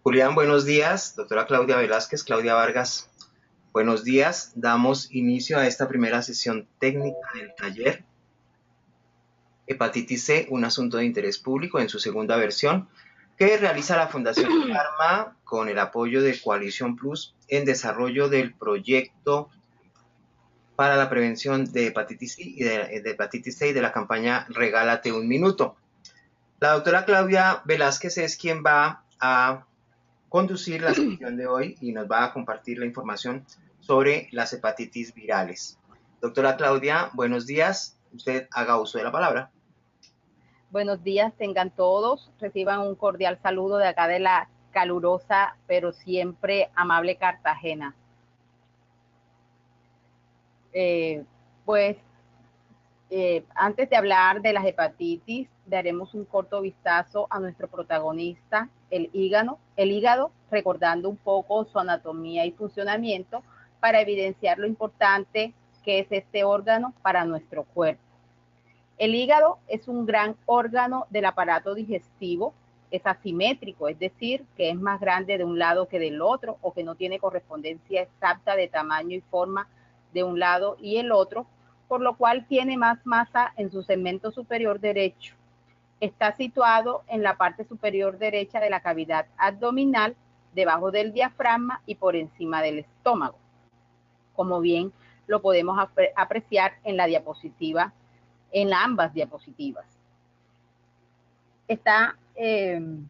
Julián, buenos días. Doctora Claudia Velázquez, Claudia Vargas, buenos días. Damos inicio a esta primera sesión técnica del taller Hepatitis C, un asunto de interés público en su segunda versión, que realiza la Fundación Pharma con el apoyo de Coalición Plus en desarrollo del proyecto para la prevención de hepatitis C y de la campaña Regálate un Minuto. La doctora Claudia Velázquez es quien va a conducir la sesión de hoy y nos va a compartir la información sobre las hepatitis virales. Doctora Claudia, buenos días. Usted haga uso de la palabra. Buenos días, tengan todos. Reciban un cordial saludo de acá de la calurosa, pero siempre amable Cartagena. Antes de hablar de las hepatitis, daremos un corto vistazo a nuestro protagonista, el hígado, recordando un poco su anatomía y funcionamiento para evidenciar lo importante que es este órgano para nuestro cuerpo. El hígado es un gran órgano del aparato digestivo, es asimétrico, es decir, que es más grande de un lado que del otro o que no tiene correspondencia exacta de tamaño y forma de un lado y el otro, por lo cual tiene más masa en su segmento superior derecho. Está situado en la parte superior derecha de la cavidad abdominal, debajo del diafragma y por encima del estómago, como bien lo podemos apreciar en la diapositiva, en ambas diapositivas. Está en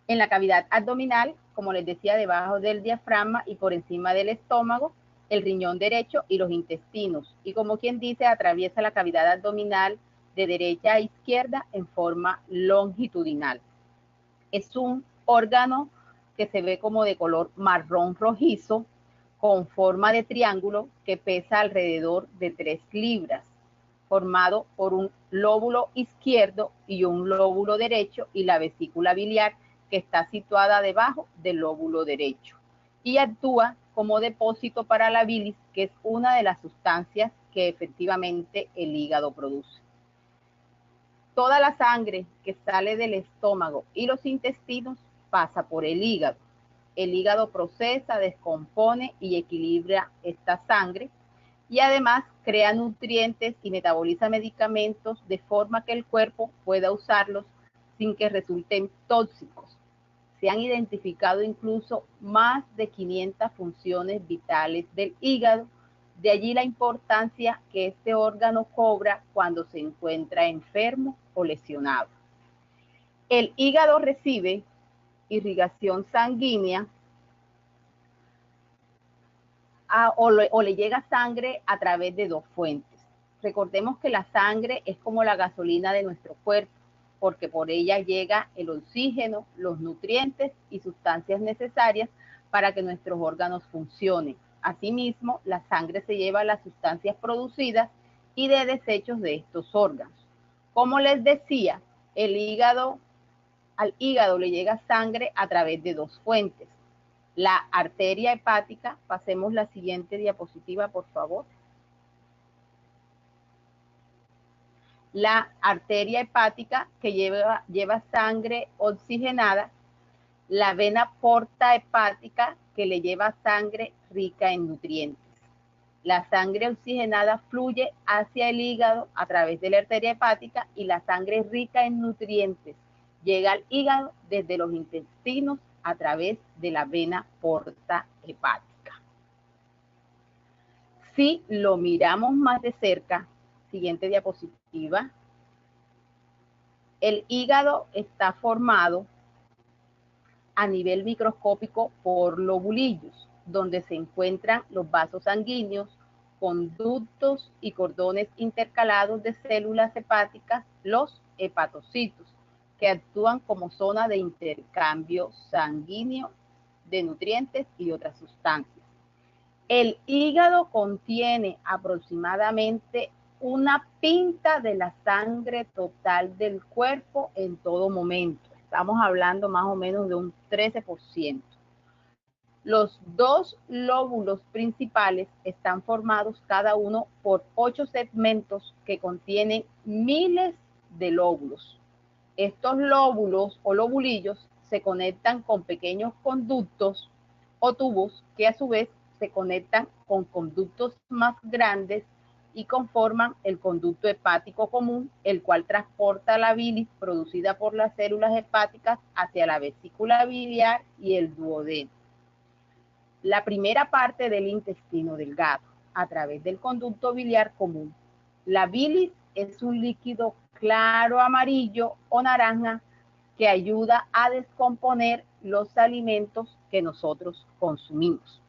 la cavidad abdominal, como les decía, debajo del diafragma y por encima del estómago, el riñón derecho y los intestinos. Y como quien dice, atraviesa la cavidad abdominal de derecha a izquierda en forma longitudinal. Es un órgano que se ve como de color marrón rojizo, con forma de triángulo que pesa alrededor de 3 libras, formado por un lóbulo izquierdo y un lóbulo derecho y la vesícula biliar que está situada debajo del lóbulo derecho y actúa como depósito para la bilis, que es una de las sustancias que efectivamente el hígado produce. Toda la sangre que sale del estómago y los intestinos pasa por el hígado. El hígado procesa, descompone y equilibra esta sangre y además crea nutrientes y metaboliza medicamentos de forma que el cuerpo pueda usarlos sin que resulten tóxicos. Se han identificado incluso más de 500 funciones vitales del hígado, de allí la importancia que este órgano cobra cuando se encuentra enfermo o lesionado. El hígado recibe irrigación sanguínea o le llega sangre a través de 2 fuentes. Recordemos que la sangre es como la gasolina de nuestro cuerpo, porque por ella llega el oxígeno, los nutrientes y sustancias necesarias para que nuestros órganos funcionen. Asimismo, la sangre se lleva las sustancias producidas y de desechos de estos órganos. Como les decía, al hígado le llega sangre a través de 2 fuentes. La arteria hepática, pasemos la siguiente diapositiva, por favor. La arteria hepática que lleva sangre oxigenada, la vena porta hepática que le lleva sangre rica en nutrientes. La sangre oxigenada fluye hacia el hígado a través de la arteria hepática y la sangre rica en nutrientes llega al hígado desde los intestinos a través de la vena porta hepática. Si lo miramos más de cerca, siguiente diapositiva, el hígado está formado a nivel microscópico por lobulillos, donde se encuentran los vasos sanguíneos, conductos y cordones intercalados de células hepáticas, los hepatocitos, que actúan como zona de intercambio sanguíneo de nutrientes y otras sustancias. El hígado contiene aproximadamente una pinta de la sangre total del cuerpo en todo momento. Estamos hablando más o menos de un 13%. Los 2 lóbulos principales están formados cada uno por 8 segmentos que contienen miles de lóbulos. Estos lóbulos o lobulillos se conectan con pequeños conductos o tubos que a su vez se conectan con conductos más grandes y conforman el conducto hepático común, el cual transporta la bilis producida por las células hepáticas hacia la vesícula biliar y el duodeno. La primera parte del intestino delgado, a través del conducto biliar común. La bilis es un líquido claro amarillo o naranja que ayuda a descomponer los alimentos que nosotros consumimos.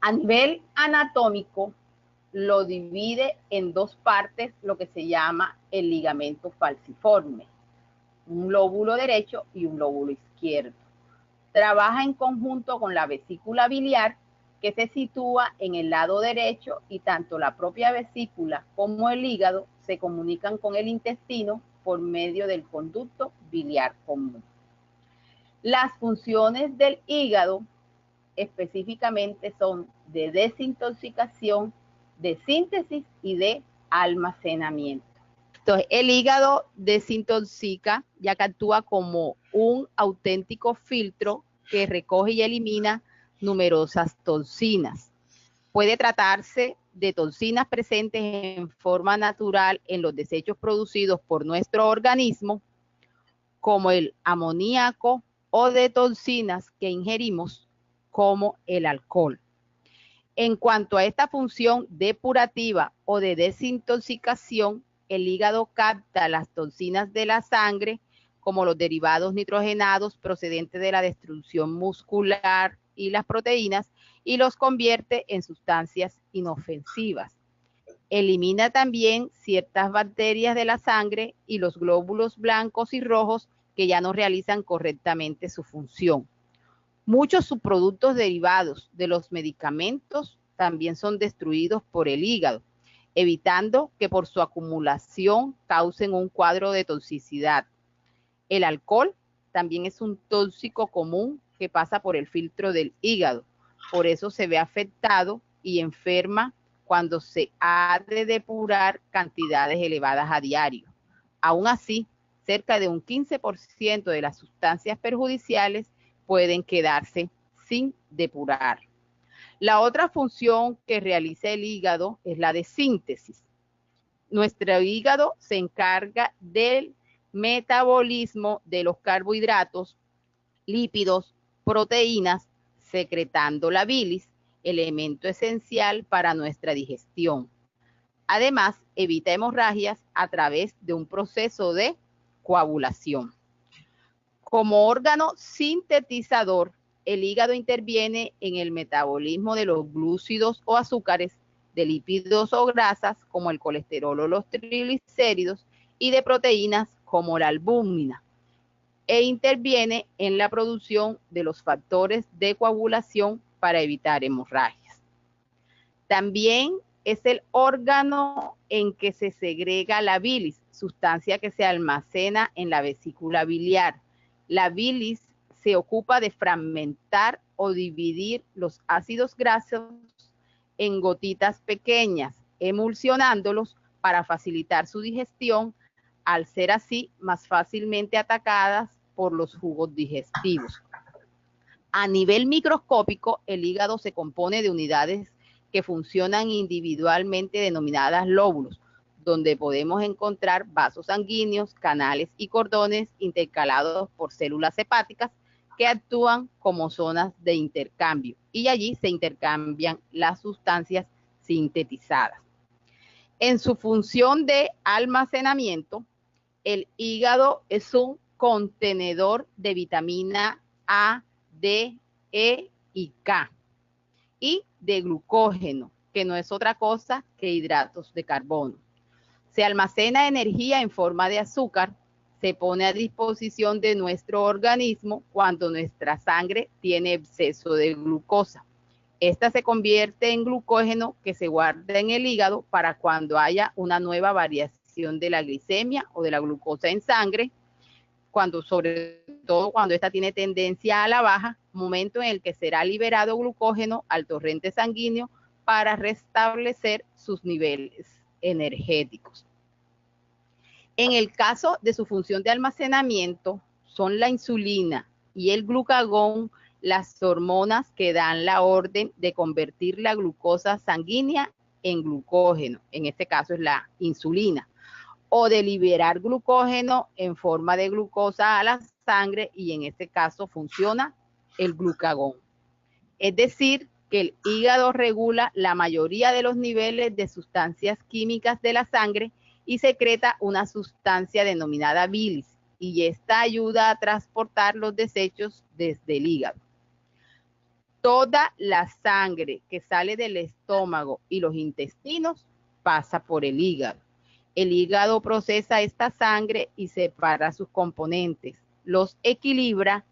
A nivel anatómico, lo divide en dos partes lo que se llama el ligamento falciforme, un lóbulo derecho y un lóbulo izquierdo. Trabaja en conjunto con la vesícula biliar, que se sitúa en el lado derecho, y tanto la propia vesícula como el hígado se comunican con el intestino por medio del conducto biliar común. Las funciones del hígado específicamente son de desintoxicación, de síntesis y de almacenamiento. Entonces, el hígado desintoxica, ya que actúa como un auténtico filtro que recoge y elimina numerosas toxinas. Puede tratarse de toxinas presentes en forma natural en los desechos producidos por nuestro organismo, como el amoníaco, o de toxinas que ingerimos, como el alcohol. En cuanto a esta función depurativa o de desintoxicación, el hígado capta las toxinas de la sangre, como los derivados nitrogenados procedentes de la destrucción muscular y las proteínas, y los convierte en sustancias inofensivas. Elimina también ciertas bacterias de la sangre y los glóbulos blancos y rojos que ya no realizan correctamente su función. Muchos subproductos derivados de los medicamentos también son destruidos por el hígado, evitando que por su acumulación causen un cuadro de toxicidad. El alcohol también es un tóxico común que pasa por el filtro del hígado, por eso se ve afectado y enferma cuando se ha de depurar cantidades elevadas a diario. Aún así, cerca de un 15% de las sustancias perjudiciales pueden quedarse sin depurar. La otra función que realiza el hígado es la de síntesis. Nuestro hígado se encarga del metabolismo de los carbohidratos, lípidos, proteínas, secretando la bilis, elemento esencial para nuestra digestión. Además, evita hemorragias a través de un proceso de coagulación. Como órgano sintetizador, el hígado interviene en el metabolismo de los glúcidos o azúcares, de lípidos o grasas como el colesterol o los triglicéridos, y de proteínas como la albúmina, e interviene en la producción de los factores de coagulación para evitar hemorragias. También es el órgano en que se segrega la bilis, sustancia que se almacena en la vesícula biliar. La bilis se ocupa de fragmentar o dividir los ácidos grasos en gotitas pequeñas, emulsionándolos para facilitar su digestión, al ser así más fácilmente atacadas por los jugos digestivos. A nivel microscópico, el hígado se compone de unidades que funcionan individualmente denominadas lóbulos, donde podemos encontrar vasos sanguíneos, canales y cordones intercalados por células hepáticas que actúan como zonas de intercambio, y allí se intercambian las sustancias sintetizadas. En su función de almacenamiento, el hígado es un contenedor de vitamina A, D, E y K, y de glucógeno, que no es otra cosa que hidratos de carbono. Se almacena energía en forma de azúcar, se pone a disposición de nuestro organismo cuando nuestra sangre tiene exceso de glucosa. Esta se convierte en glucógeno que se guarda en el hígado para cuando haya una nueva variación de la glicemia o de la glucosa en sangre, sobre todo cuando esta tiene tendencia a la baja, momento en el que será liberado glucógeno al torrente sanguíneo para restablecer sus niveles energéticos. En el caso de su función de almacenamiento, son la insulina y el glucagón las hormonas que dan la orden de convertir la glucosa sanguínea en glucógeno, en este caso es la insulina, o de liberar glucógeno en forma de glucosa a la sangre, y en este caso funciona el glucagón. Es decir, que el hígado regula la mayoría de los niveles de sustancias químicas de la sangre y secreta una sustancia denominada bilis, y esta ayuda a transportar los desechos desde el hígado. Toda la sangre que sale del estómago y los intestinos pasa por el hígado. El hígado procesa esta sangre y separa sus componentes, los equilibra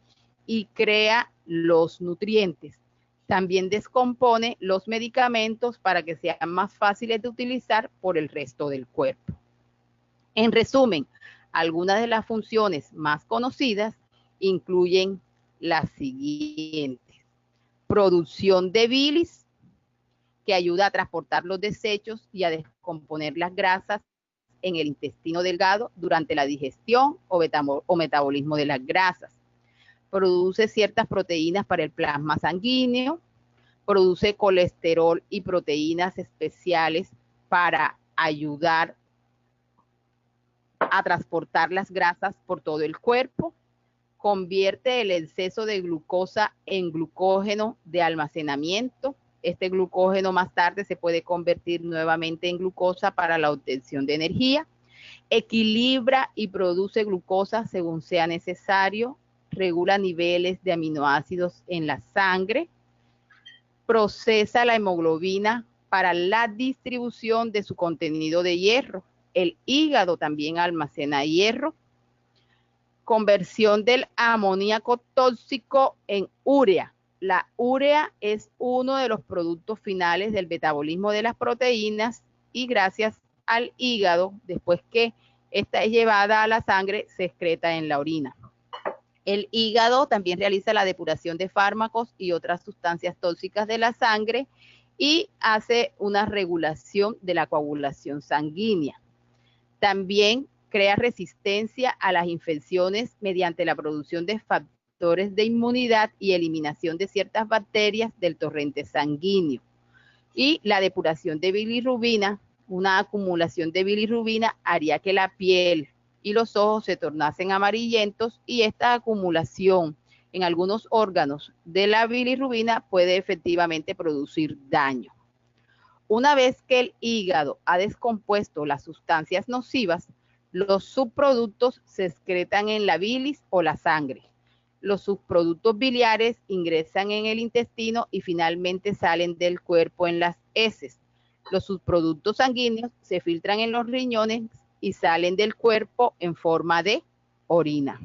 y crea los nutrientes. También descompone los medicamentos para que sean más fáciles de utilizar por el resto del cuerpo. En resumen, algunas de las funciones más conocidas incluyen las siguientes: producción de bilis, que ayuda a transportar los desechos y a descomponer las grasas en el intestino delgado durante la digestión o metabolismo de las grasas. Produce ciertas proteínas para el plasma sanguíneo, produce colesterol y proteínas especiales para ayudar a transportar las grasas por todo el cuerpo, convierte el exceso de glucosa en glucógeno de almacenamiento. Este glucógeno más tarde se puede convertir nuevamente en glucosa para la obtención de energía. Equilibra y produce glucosa según sea necesario. Regula niveles de aminoácidos en la sangre. Procesa la hemoglobina para la distribución de su contenido de hierro. El hígado también almacena hierro. Conversión del amoníaco tóxico en urea. La urea es uno de los productos finales del metabolismo de las proteínas, y gracias al hígado, después que esta es llevada a la sangre, se excreta en la orina. El hígado también realiza la depuración de fármacos y otras sustancias tóxicas de la sangre y hace una regulación de la coagulación sanguínea. También crea resistencia a las infecciones mediante la producción de factores de inmunidad y eliminación de ciertas bacterias del torrente sanguíneo. Y la depuración de bilirrubina, una acumulación de bilirrubina haría que la piel y los ojos se tornasen amarillentos, y esta acumulación en algunos órganos de la bilirrubina puede efectivamente producir daño. Una vez que el hígado ha descompuesto las sustancias nocivas, los subproductos se excretan en la bilis o la sangre. Los subproductos biliares ingresan en el intestino y finalmente salen del cuerpo en las heces. Los subproductos sanguíneos se filtran en los riñones y salen del cuerpo en forma de orina.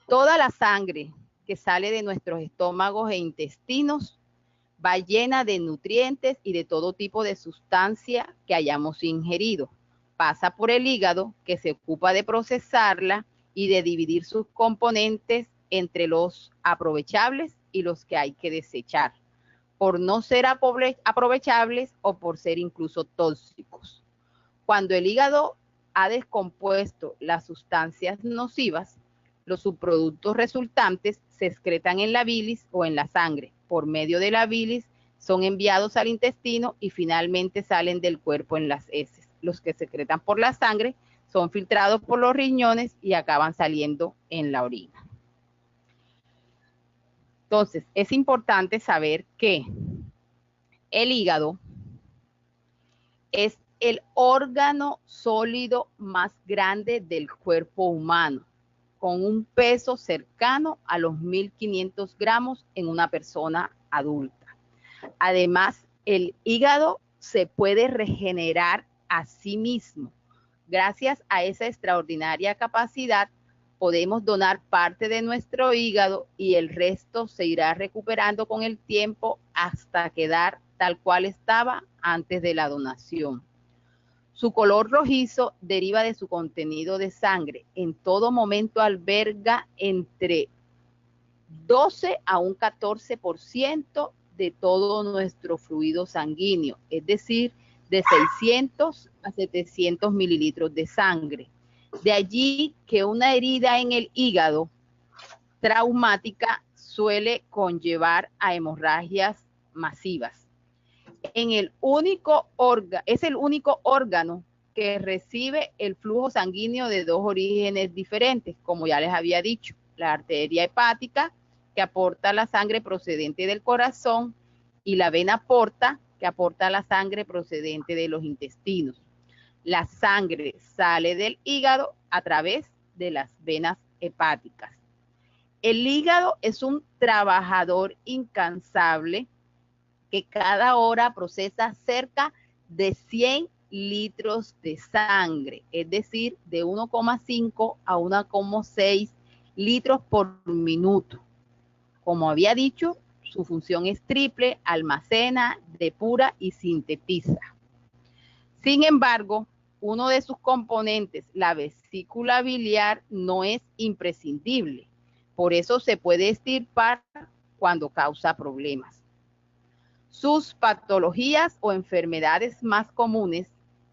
Toda la sangre que sale de nuestros estómagos e intestinos va llena de nutrientes y de todo tipo de sustancia que hayamos ingerido. Pasa por el hígado, que se ocupa de procesarla y de dividir sus componentes entre los aprovechables y los que hay que desechar, por no ser aprovechables o por ser incluso tóxicos. Cuando el hígado ha descompuesto las sustancias nocivas, los subproductos resultantes se excretan en la bilis o en la sangre. Por medio de la bilis son enviados al intestino y finalmente salen del cuerpo en las heces. Los que se secretan por la sangre son filtrados por los riñones y acaban saliendo en la orina. Entonces, es importante saber que el hígado es el órgano sólido más grande del cuerpo humano, con un peso cercano a los 1.500 gramos en una persona adulta. Además, el hígado se puede regenerar a sí mismo. Gracias a esa extraordinaria capacidad, podemos donar parte de nuestro hígado y el resto se irá recuperando con el tiempo hasta quedar tal cual estaba antes de la donación. Su color rojizo deriva de su contenido de sangre. En todo momento alberga entre 12 a un 14% de todo nuestro fluido sanguíneo, es decir, de 600 a 700 mililitros de sangre. De allí que una herida en el hígado traumática suele conllevar a hemorragias masivas. Es el único órgano que recibe el flujo sanguíneo de dos orígenes diferentes, como ya les había dicho, la arteria hepática, que aporta la sangre procedente del corazón, y la vena porta, que aporta la sangre procedente de los intestinos. La sangre sale del hígado a través de las venas hepáticas. El hígado es un trabajador incansable que cada hora procesa cerca de 100 litros de sangre, es decir, de 1,5 a 1,6 litros por minuto. Como había dicho, su función es triple: almacena, depura y sintetiza. Sin embargo, uno de sus componentes, la vesícula biliar, no es imprescindible. Por eso se puede extirpar cuando causa problemas. Sus patologías o enfermedades más comunes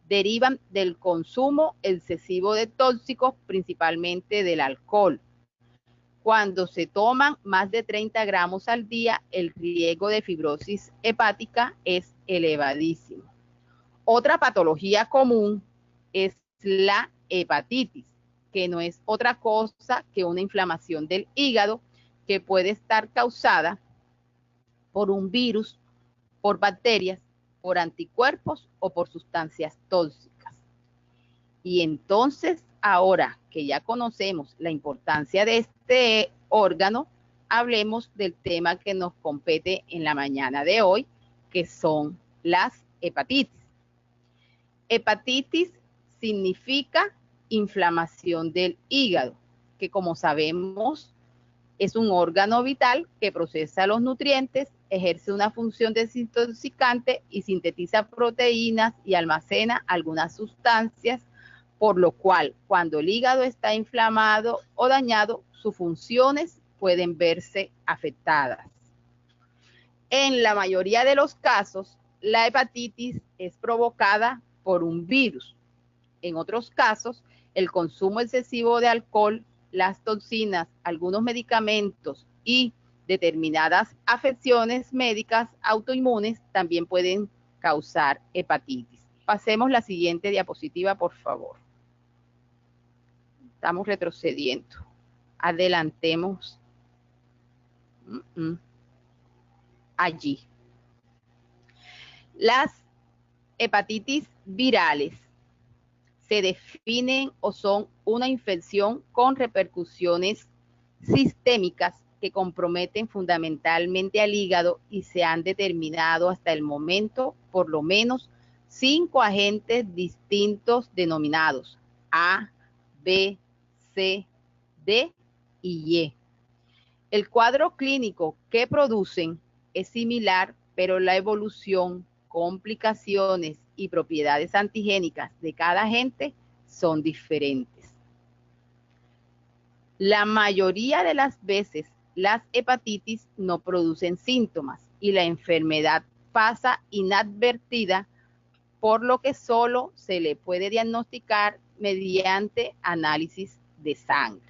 derivan del consumo excesivo de tóxicos, principalmente del alcohol. Cuando se toman más de 30 gramos al día, el riesgo de fibrosis hepática es elevadísimo. Otra patología común es la hepatitis, que no es otra cosa que una inflamación del hígado que puede estar causada por un virus, por bacterias, por anticuerpos o por sustancias tóxicas. Y entonces, ahora que ya conocemos la importancia de este órgano, hablemos del tema que nos compete en la mañana de hoy, que son las hepatitis. Hepatitis significa inflamación del hígado, que como sabemos es un órgano vital que procesa los nutrientes, ejerce una función desintoxicante y sintetiza proteínas y almacena algunas sustancias, por lo cual cuando el hígado está inflamado o dañado, sus funciones pueden verse afectadas. En la mayoría de los casos, la hepatitis es provocada por un virus. En otros casos, el consumo excesivo de alcohol, las toxinas, algunos medicamentos y determinadas afecciones médicas autoinmunes también pueden causar hepatitis. Pasemos la siguiente diapositiva, por favor. Estamos retrocediendo. Adelantemos. Allí. Las hepatitis virales se definen o son una infección con repercusiones sistémicas que comprometen fundamentalmente al hígado y se han determinado hasta el momento por lo menos 5 agentes distintos denominados A, B, C, D y E. El cuadro clínico que producen es similar, pero la evolución, complicaciones y propiedades antigénicas de cada agente son diferentes. La mayoría de las veces las hepatitis no producen síntomas y la enfermedad pasa inadvertida, por lo que solo se le puede diagnosticar mediante análisis de sangre.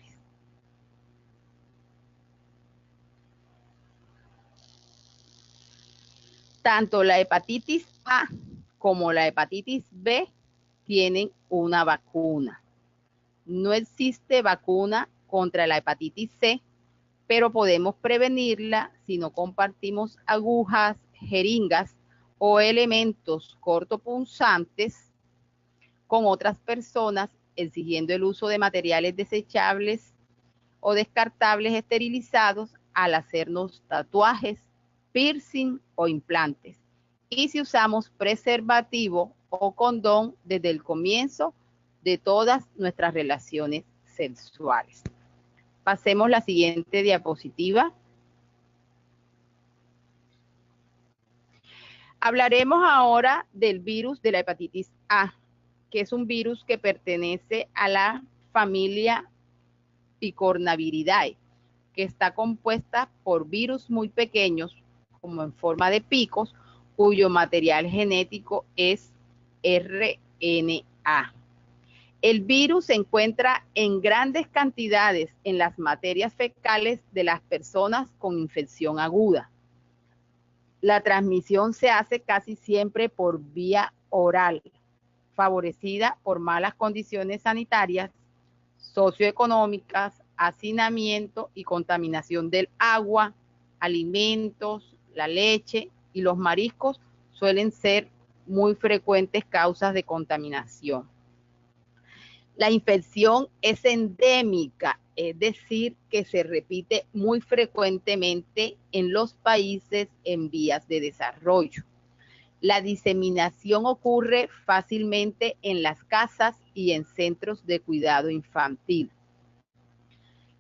Tanto la hepatitis A como la hepatitis B tienen una vacuna. No existe vacuna contra la hepatitis C, pero podemos prevenirla si no compartimos agujas, jeringas o elementos cortopunzantes con otras personas, exigiendo el uso de materiales desechables o descartables esterilizados al hacernos tatuajes, piercing o implantes, y si usamos preservativo o condón desde el comienzo de todas nuestras relaciones sexuales. Pasemos la siguiente diapositiva. Hablaremos ahora del virus de la hepatitis A, que es un virus que pertenece a la familia Picornaviridae, que está compuesta por virus muy pequeños, como en forma de picos, cuyo material genético es RNA. El virus se encuentra en grandes cantidades en las materias fecales de las personas con infección aguda. La transmisión se hace casi siempre por vía oral, favorecida por malas condiciones sanitarias, socioeconómicas, hacinamiento y contaminación del agua, alimentos, la leche y los mariscos suelen ser muy frecuentes causas de contaminación. La infección es endémica, es decir, que se repite muy frecuentemente en los países en vías de desarrollo. La diseminación ocurre fácilmente en las casas y en centros de cuidado infantil.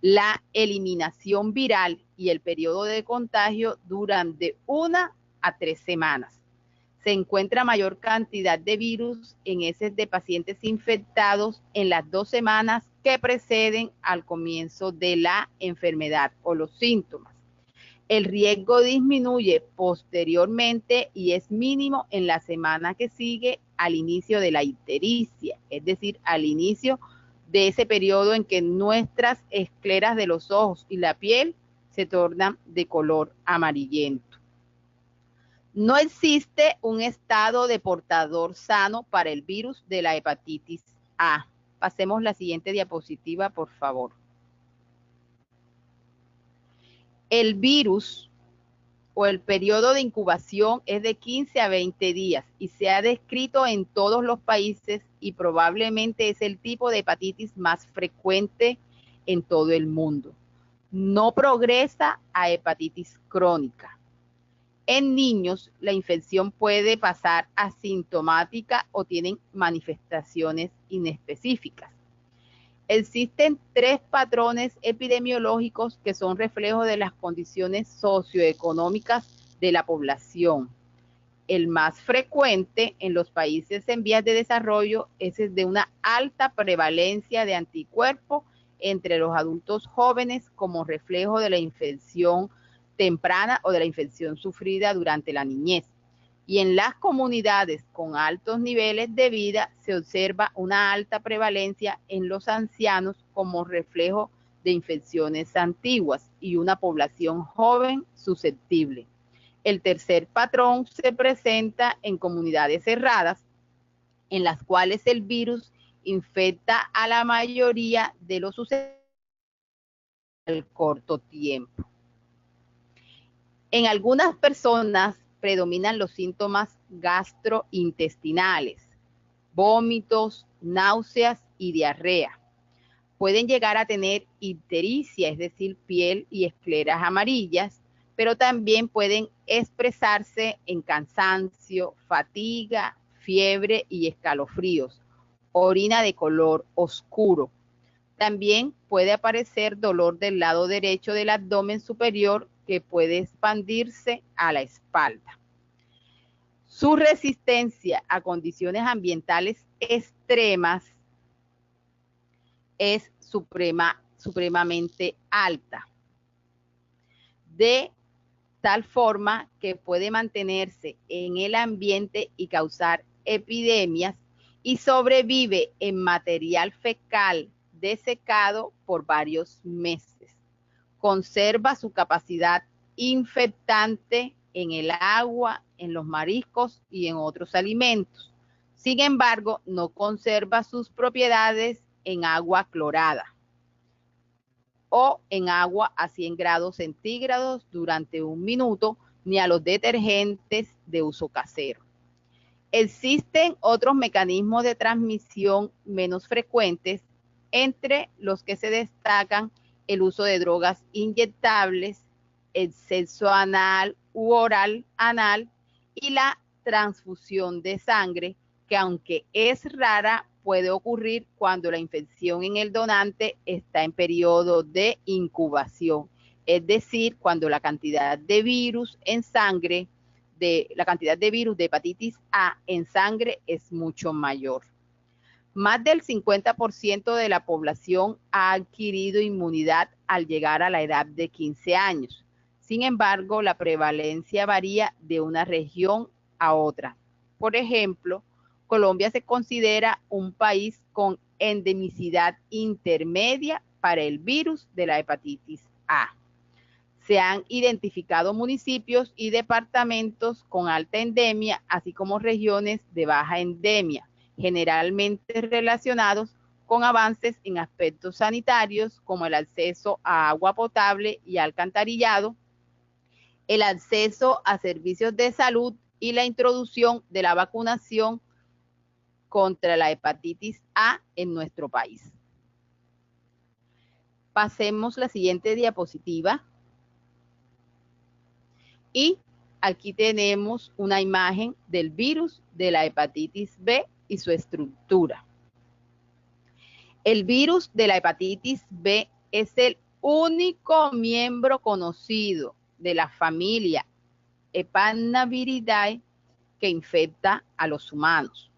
La eliminación viral y el periodo de contagio duran de 1 a 3 semanas. Se encuentra mayor cantidad de virus en heces de pacientes infectados en las 2 semanas que preceden al comienzo de la enfermedad o los síntomas. El riesgo disminuye posteriormente y es mínimo en la semana que sigue al inicio de la ictericia, es decir, al inicio de ese periodo en que nuestras escleras de los ojos y la piel se tornan de color amarillento. No existe un estado de portador sano para el virus de la hepatitis A. Pasemos la siguiente diapositiva, por favor. El virus o el periodo de incubación es de 15 a 20 días y se ha descrito en todos los países y probablemente es el tipo de hepatitis más frecuente en todo el mundo. No progresa a hepatitis crónica. En niños, la infección puede pasar asintomática o tienen manifestaciones inespecíficas. Existen 3 patrones epidemiológicos que son reflejo de las condiciones socioeconómicas de la población. El más frecuente en los países en vías de desarrollo es el de una alta prevalencia de anticuerpos entre los adultos jóvenes como reflejo de la infección temprana o de la infección sufrida durante la niñez. Y en las comunidades con altos niveles de vida se observa una alta prevalencia en los ancianos como reflejo de infecciones antiguas y una población joven susceptible. El tercer patrón se presenta en comunidades cerradas, en las cuales el virus infecta a la mayoría de los susceptibles al corto tiempo. En algunas personas predominan los síntomas gastrointestinales, vómitos, náuseas y diarrea. Pueden llegar a tener ictericia, es decir, piel y escleras amarillas, pero también pueden expresarse en cansancio, fatiga, fiebre y escalofríos, orina de color oscuro. También puede aparecer dolor del lado derecho del abdomen superior que puede expandirse a la espalda. Su resistencia a condiciones ambientales extremas es supremamente alta, de tal forma que puede mantenerse en el ambiente y causar epidemias y sobrevive en material fecal desecado por varios meses. Conserva su capacidad infectante en el agua, en los mariscos y en otros alimentos. Sin embargo, no conserva sus propiedades en agua clorada o en agua a 100 grados centígrados durante 1 minuto, ni a los detergentes de uso casero. Existen otros mecanismos de transmisión menos frecuentes, entre los que se destacan el uso de drogas inyectables, el sexo anal u oral anal y la transfusión de sangre, que aunque es rara, puede ocurrir cuando la infección en el donante está en periodo de incubación, es decir, cuando la cantidad de virus en sangre, la cantidad de virus de hepatitis A en sangre es mucho mayor. Más del 50% de la población ha adquirido inmunidad al llegar a la edad de 15 años. Sin embargo, la prevalencia varía de una región a otra. Por ejemplo, Colombia se considera un país con endemicidad intermedia para el virus de la hepatitis A. Se han identificado municipios y departamentos con alta endemia, así como regiones de baja endemia, generalmente relacionados con avances en aspectos sanitarios como el acceso a agua potable y alcantarillado, el acceso a servicios de salud y la introducción de la vacunación contra la hepatitis A en nuestro país. Pasemos la siguiente diapositiva. Y aquí tenemos una imagen del virus de la hepatitis B y su estructura. El virus de la hepatitis B es el único miembro conocido de la familia Hepatnaviridae que infecta a los humanos.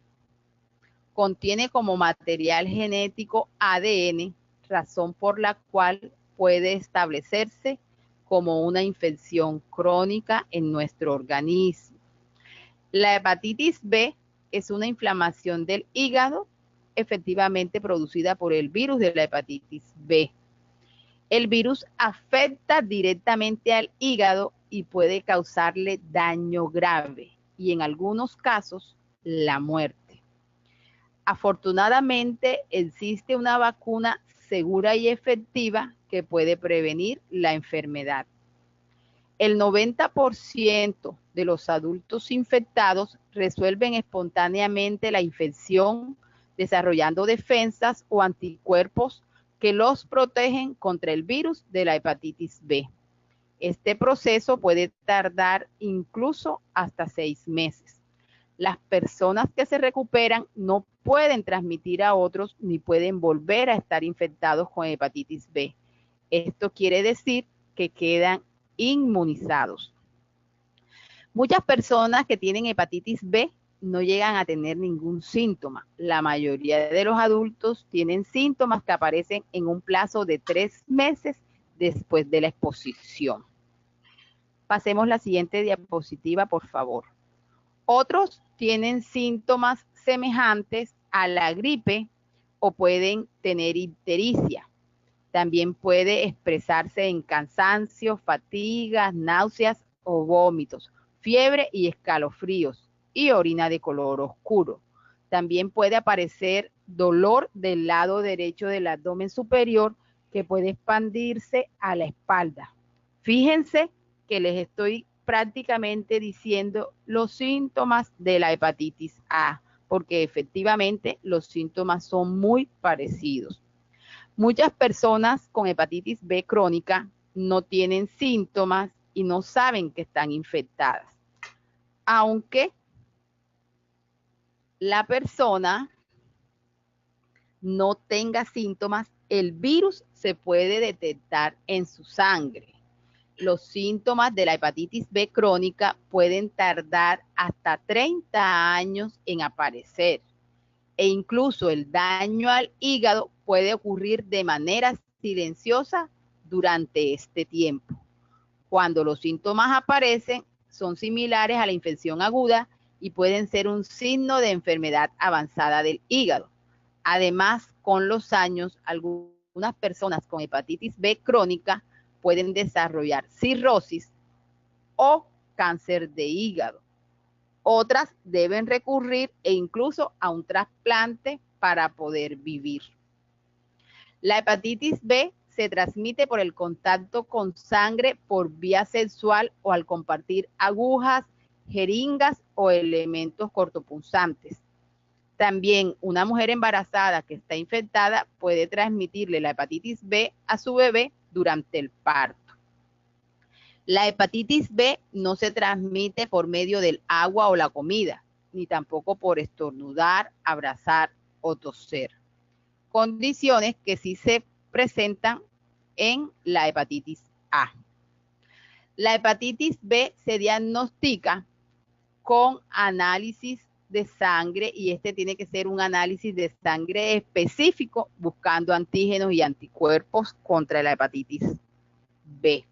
Contiene como material genético ADN, razón por la cual puede establecerse como una infección crónica en nuestro organismo. La hepatitis B es una inflamación del hígado efectivamente producida por el virus de la hepatitis B. El virus afecta directamente al hígado y puede causarle daño grave y en algunos casos la muerte. Afortunadamente existe una vacuna segura y efectiva que puede prevenir la enfermedad. El 90% de los adultos infectados resuelven espontáneamente la infección desarrollando defensas o anticuerpos que los protegen contra el virus de la hepatitis B. Este proceso puede tardar incluso hasta 6 meses. Las personas que se recuperan no pueden transmitir a otros ni pueden volver a estar infectados con hepatitis B. Esto quiere decir que quedan inmunizados. Muchas personas que tienen hepatitis B no llegan a tener ningún síntoma. La mayoría de los adultos tienen síntomas que aparecen en un plazo de 3 meses después de la exposición. Pasemos la siguiente diapositiva, por favor. Otros tienen síntomas semejantes a la gripe o pueden tener ictericia. También puede expresarse en cansancio, fatigas, náuseas o vómitos, fiebre y escalofríos y orina de color oscuro. También puede aparecer dolor del lado derecho del abdomen superior que puede expandirse a la espalda. Fíjense que les estoy prácticamente diciendo los síntomas de la hepatitis A, porque efectivamente los síntomas son muy parecidos. Muchas personas con hepatitis B crónica no tienen síntomas y no saben que están infectadas. Aunque la persona no tenga síntomas, el virus se puede detectar en su sangre. Los síntomas de la hepatitis B crónica pueden tardar hasta 30 años en aparecer. E incluso el daño al hígado puede ocurrir de manera silenciosa durante este tiempo. Cuando los síntomas aparecen, son similares a la infección aguda y pueden ser un signo de enfermedad avanzada del hígado. Además, con los años, algunas personas con hepatitis B crónica pueden desarrollar cirrosis o cáncer de hígado. Otras deben recurrir e incluso a un trasplante para poder vivir. La hepatitis B se transmite por el contacto con sangre por vía sexual o al compartir agujas, jeringas o elementos cortopunzantes. También una mujer embarazada que está infectada puede transmitirle la hepatitis B a su bebé durante el parto. La hepatitis B no se transmite por medio del agua o la comida, ni tampoco por estornudar, abrazar o toser. Condiciones que sí se presentan en la hepatitis A. La hepatitis B se diagnostica con análisis de sangre y este tiene que ser un análisis de sangre específico buscando antígenos y anticuerpos contra la hepatitis B.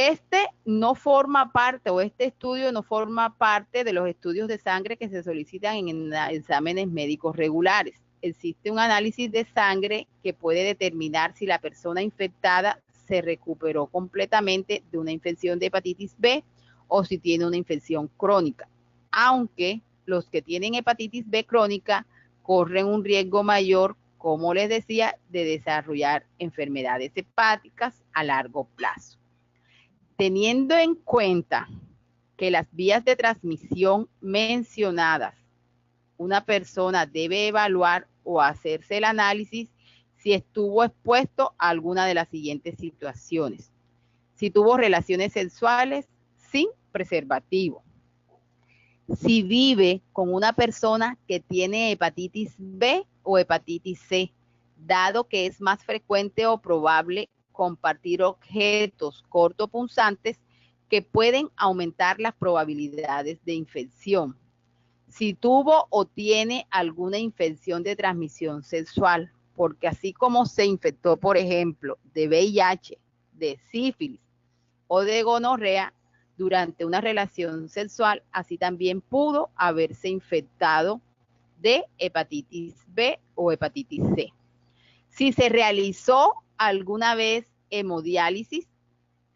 Este no forma parte, o este estudio no forma parte de los estudios de sangre que se solicitan en exámenes médicos regulares. Existe un análisis de sangre que puede determinar si la persona infectada se recuperó completamente de una infección de hepatitis B o si tiene una infección crónica, aunque los que tienen hepatitis B crónica corren un riesgo mayor, como les decía, de desarrollar enfermedades hepáticas a largo plazo. Teniendo en cuenta que las vías de transmisión mencionadas, una persona debe evaluar o hacerse el análisis si estuvo expuesto a alguna de las siguientes situaciones. Si tuvo relaciones sexuales sin preservativo. Si vive con una persona que tiene hepatitis B o hepatitis C, dado que es más frecuente o probable compartir objetos cortopunzantes que pueden aumentar las probabilidades de infección. Si tuvo o tiene alguna infección de transmisión sexual, porque así como se infectó, por ejemplo, de VIH, de sífilis o de gonorrea durante una relación sexual, así también pudo haberse infectado de hepatitis B o hepatitis C. Si se realizó alguna vez hemodiálisis,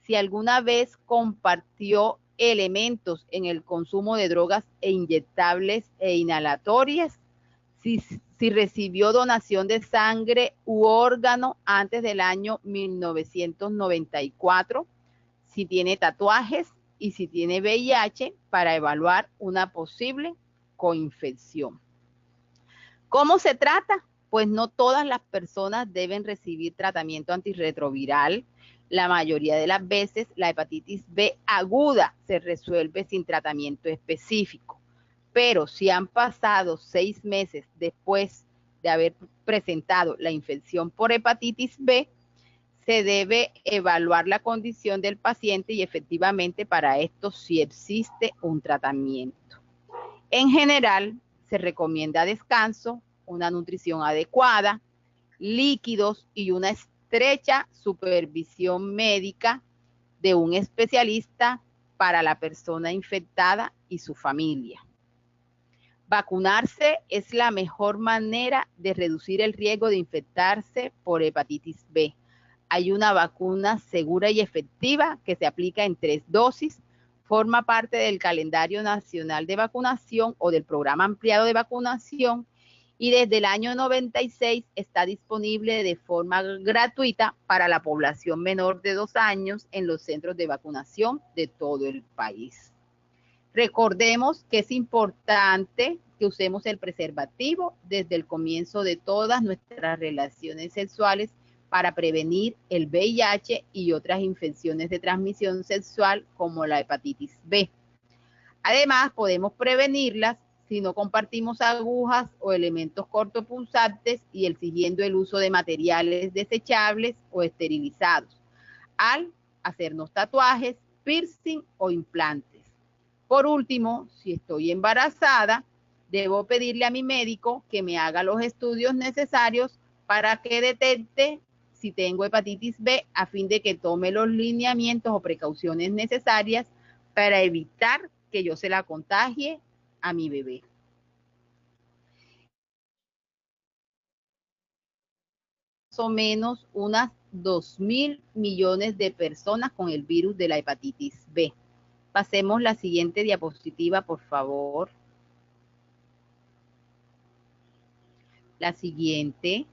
si alguna vez compartió elementos en el consumo de drogas e inyectables e inhalatorias, si recibió donación de sangre u órgano antes del año 1994, si tiene tatuajes y si tiene VIH, para evaluar una posible coinfección. ¿Cómo se trata? Pues no todas las personas deben recibir tratamiento antirretroviral. La mayoría de las veces la hepatitis B aguda se resuelve sin tratamiento específico. Pero si han pasado 6 meses después de haber presentado la infección por hepatitis B, se debe evaluar la condición del paciente y efectivamente para esto sí existe un tratamiento. En general, se recomienda descanso, una nutrición adecuada, líquidos y una estrecha supervisión médica de un especialista para la persona infectada y su familia. Vacunarse es la mejor manera de reducir el riesgo de infectarse por hepatitis B. Hay una vacuna segura y efectiva que se aplica en 3 dosis, forma parte del calendario nacional de vacunación o del programa ampliado de vacunación y desde el año 96 está disponible de forma gratuita para la población menor de 2 años en los centros de vacunación de todo el país. Recordemos que es importante que usemos el preservativo desde el comienzo de todas nuestras relaciones sexuales para prevenir el VIH y otras infecciones de transmisión sexual como la hepatitis B. Además, podemos prevenirlas si no compartimos agujas o elementos cortopunzantes y exigiendo el uso de materiales desechables o esterilizados, al hacernos tatuajes, piercing o implantes. Por último, si estoy embarazada, debo pedirle a mi médico que me haga los estudios necesarios para que detecte si tengo hepatitis B a fin de que tome los lineamientos o precauciones necesarias para evitar que yo se la contagie a mi bebé. Más o menos unas 2.000 millones de personas con el virus de la hepatitis B. Pasemos la siguiente diapositiva, por favor. La siguiente.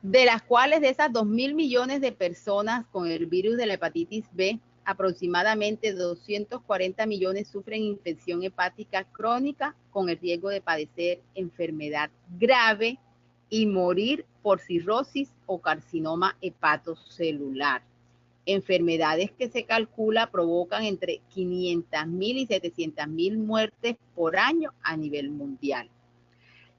De las cuales de esas 2.000 millones de personas con el virus de la hepatitis B, aproximadamente 240 millones sufren infección hepática crónica con el riesgo de padecer enfermedad grave y morir por cirrosis o carcinoma hepatocelular. Enfermedades que se calcula provocan entre 500.000 y 700.000 muertes por año a nivel mundial.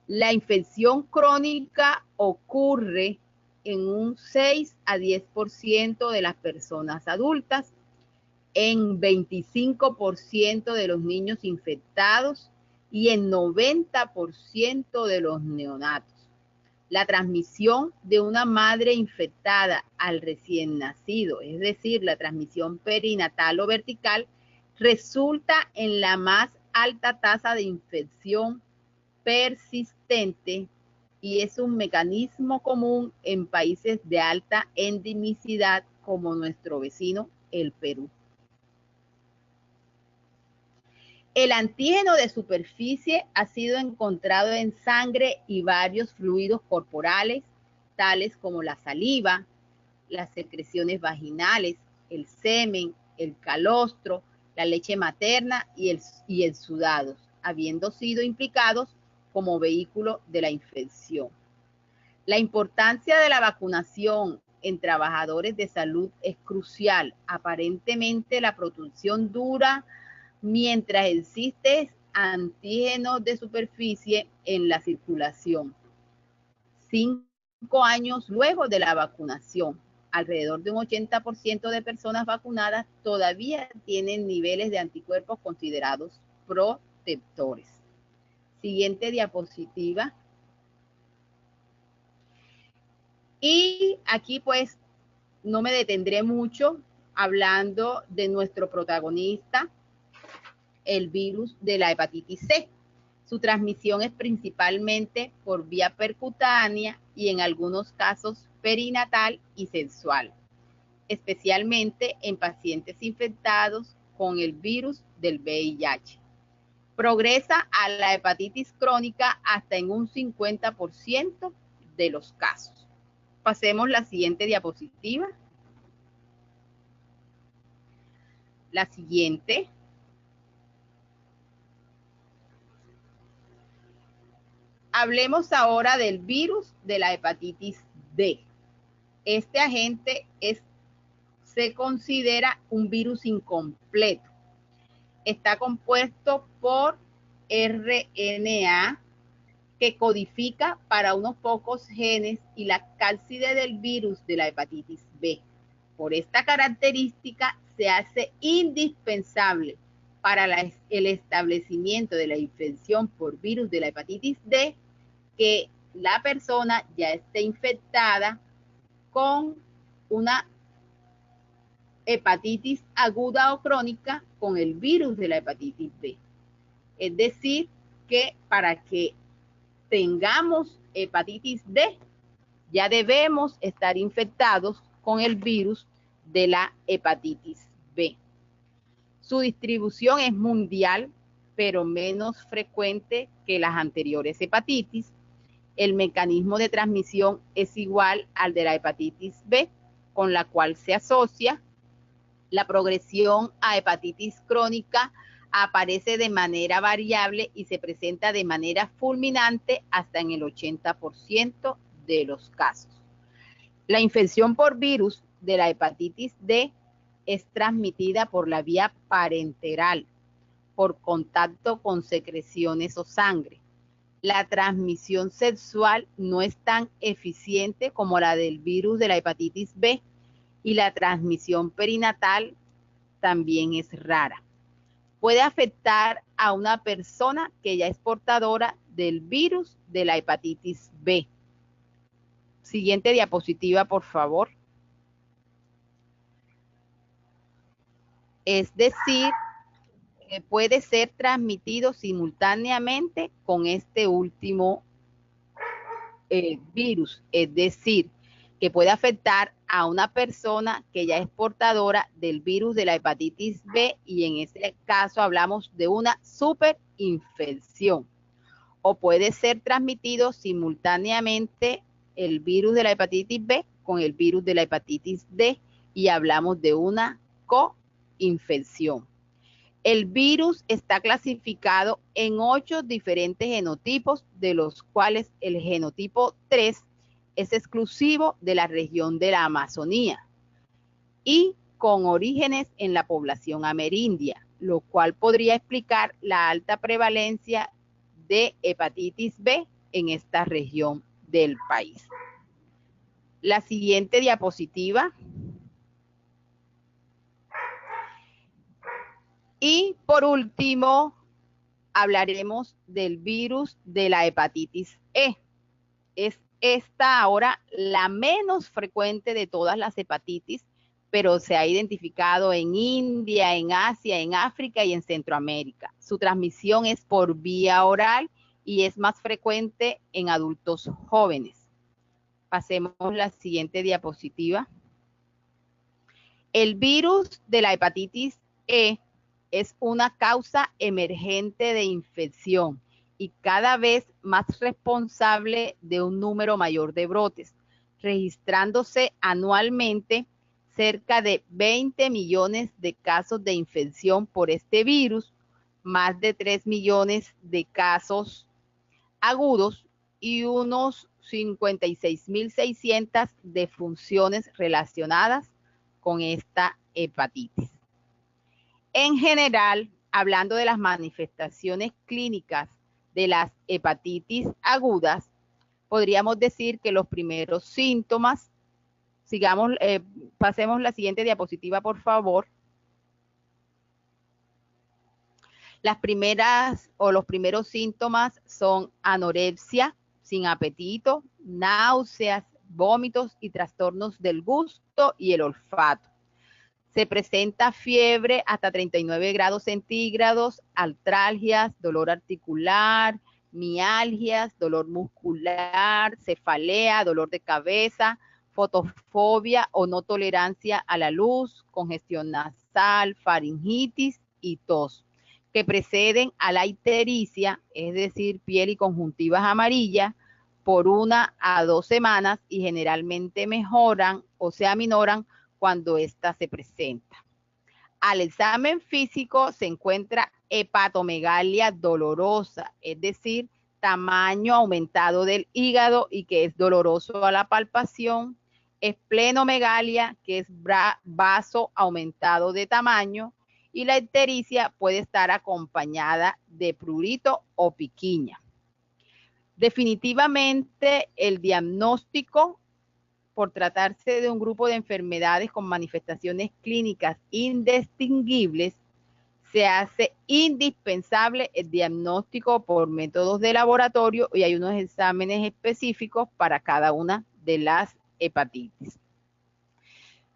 La infección crónica ocurre en un 6 a 10% de las personas adultas, en 25% de los niños infectados y en 90% de los neonatos. La transmisión de una madre infectada al recién nacido, es decir, la transmisión perinatal o vertical, resulta en la más alta tasa de infección persistente y es un mecanismo común en países de alta endemicidad como nuestro vecino, el Perú. El antígeno de superficie ha sido encontrado en sangre y varios fluidos corporales, tales como la saliva, las secreciones vaginales, el semen, el calostro, la leche materna y el sudado, habiendo sido implicados como vehículo de la infección. La importancia de la vacunación en trabajadores de salud es crucial. Aparentemente la protección dura mientras existe antígenos de superficie en la circulación. 5 años luego de la vacunación, alrededor de un 80% de personas vacunadas todavía tienen niveles de anticuerpos considerados protectores. Siguiente diapositiva. Y aquí pues no me detendré mucho hablando de nuestro protagonista, el virus de la hepatitis C. Su transmisión es principalmente por vía percutánea y en algunos casos perinatal y sexual, especialmente en pacientes infectados con el virus del VIH. Progresa a la hepatitis crónica hasta en un 50% de los casos. Pasemos la siguiente diapositiva. La siguiente. Hablemos ahora del virus de la hepatitis D. Este agente se considera un virus incompleto. Está compuesto por RNA que codifica para unos pocos genes y la cápside del virus de la hepatitis B. Por esta característica se hace indispensable para el establecimiento de la infección por virus de la hepatitis D que la persona ya esté infectada con una hepatitis aguda o crónica con el virus de la hepatitis B. Es decir, que para que tengamos hepatitis D, ya debemos estar infectados con el virus de la hepatitis B. Su distribución es mundial, pero menos frecuente que las anteriores hepatitis. El mecanismo de transmisión es igual al de la hepatitis B, con la cual se asocia. La progresión a hepatitis crónica aparece de manera variable y se presenta de manera fulminante hasta en el 80% de los casos. La infección por virus de la hepatitis D es transmitida por la vía parenteral, por contacto con secreciones o sangre. La transmisión sexual no es tan eficiente como la del virus de la hepatitis B y la transmisión perinatal también es rara. Puede afectar a una persona que ya es portadora del virus de la hepatitis B. Siguiente diapositiva, por favor. Es decir, que puede ser transmitido simultáneamente con este último virus, es decir, que puede afectar a una persona que ya es portadora del virus de la hepatitis B y en este caso hablamos de una superinfección. O puede ser transmitido simultáneamente el virus de la hepatitis B con el virus de la hepatitis D y hablamos de una coinfección. El virus está clasificado en 8 diferentes genotipos, de los cuales el genotipo 3 es exclusivo de la región de la Amazonía y con orígenes en la población amerindia, lo cual podría explicar la alta prevalencia de hepatitis B en esta región del país. La siguiente diapositiva. Y por último, hablaremos del virus de la hepatitis E. Es esta ahora la menos frecuente de todas las hepatitis, pero se ha identificado en India, en Asia, en África y en Centroamérica. Su transmisión es por vía oral y es más frecuente en adultos jóvenes. Pasemos a la siguiente diapositiva. El virus de la hepatitis E es una causa emergente de infección y cada vez más responsable de un número mayor de brotes, registrándose anualmente cerca de 20 millones de casos de infección por este virus, más de 3 millones de casos agudos y unos 56.600 defunciones relacionadas con esta hepatitis. En general, hablando de las manifestaciones clínicas de las hepatitis agudas, podríamos decir que los primeros síntomas, pasemos la siguiente diapositiva, por favor. Las primeras o los primeros síntomas son anorexia, sin apetito, náuseas, vómitos y trastornos del gusto y el olfato. Se presenta fiebre hasta 39 grados centígrados, artralgias, dolor articular, mialgias, dolor muscular, cefalea, dolor de cabeza, fotofobia o no tolerancia a la luz, congestión nasal, faringitis y tos, que preceden a la ictericia, es decir, piel y conjuntivas amarillas, por 1 a 2 semanas y generalmente mejoran o se aminoran cuando ésta se presenta. Al examen físico se encuentra hepatomegalia dolorosa, es decir, tamaño aumentado del hígado y que es doloroso a la palpación, esplenomegalia, que es vaso aumentado de tamaño, y la ictericia puede estar acompañada de prurito o piquiña. Definitivamente el diagnóstico, por tratarse de un grupo de enfermedades con manifestaciones clínicas indistinguibles, se hace indispensable el diagnóstico por métodos de laboratorio y hay unos exámenes específicos para cada una de las hepatitis.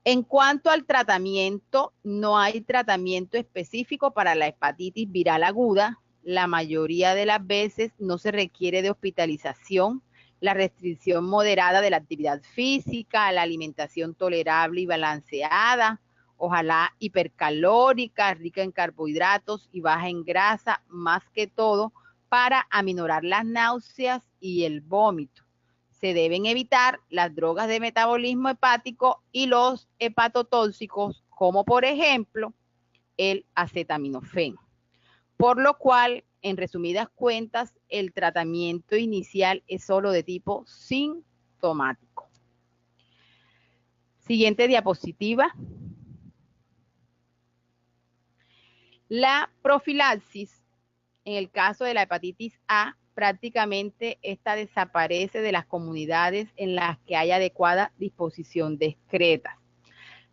En cuanto al tratamiento, no hay tratamiento específico para la hepatitis viral aguda. La mayoría de las veces no se requiere de hospitalización. La restricción moderada de la actividad física, la alimentación tolerable y balanceada, ojalá hipercalórica, rica en carbohidratos y baja en grasa, más que todo para aminorar las náuseas y el vómito. Se deben evitar las drogas de metabolismo hepático y los hepatotóxicos, como por ejemplo el acetaminofén. Por lo cual, en resumidas cuentas, el tratamiento inicial es solo de tipo sintomático. Siguiente diapositiva. La profilaxis, en el caso de la hepatitis A, prácticamente esta desaparece de las comunidades en las que hay adecuada disposición de excretas.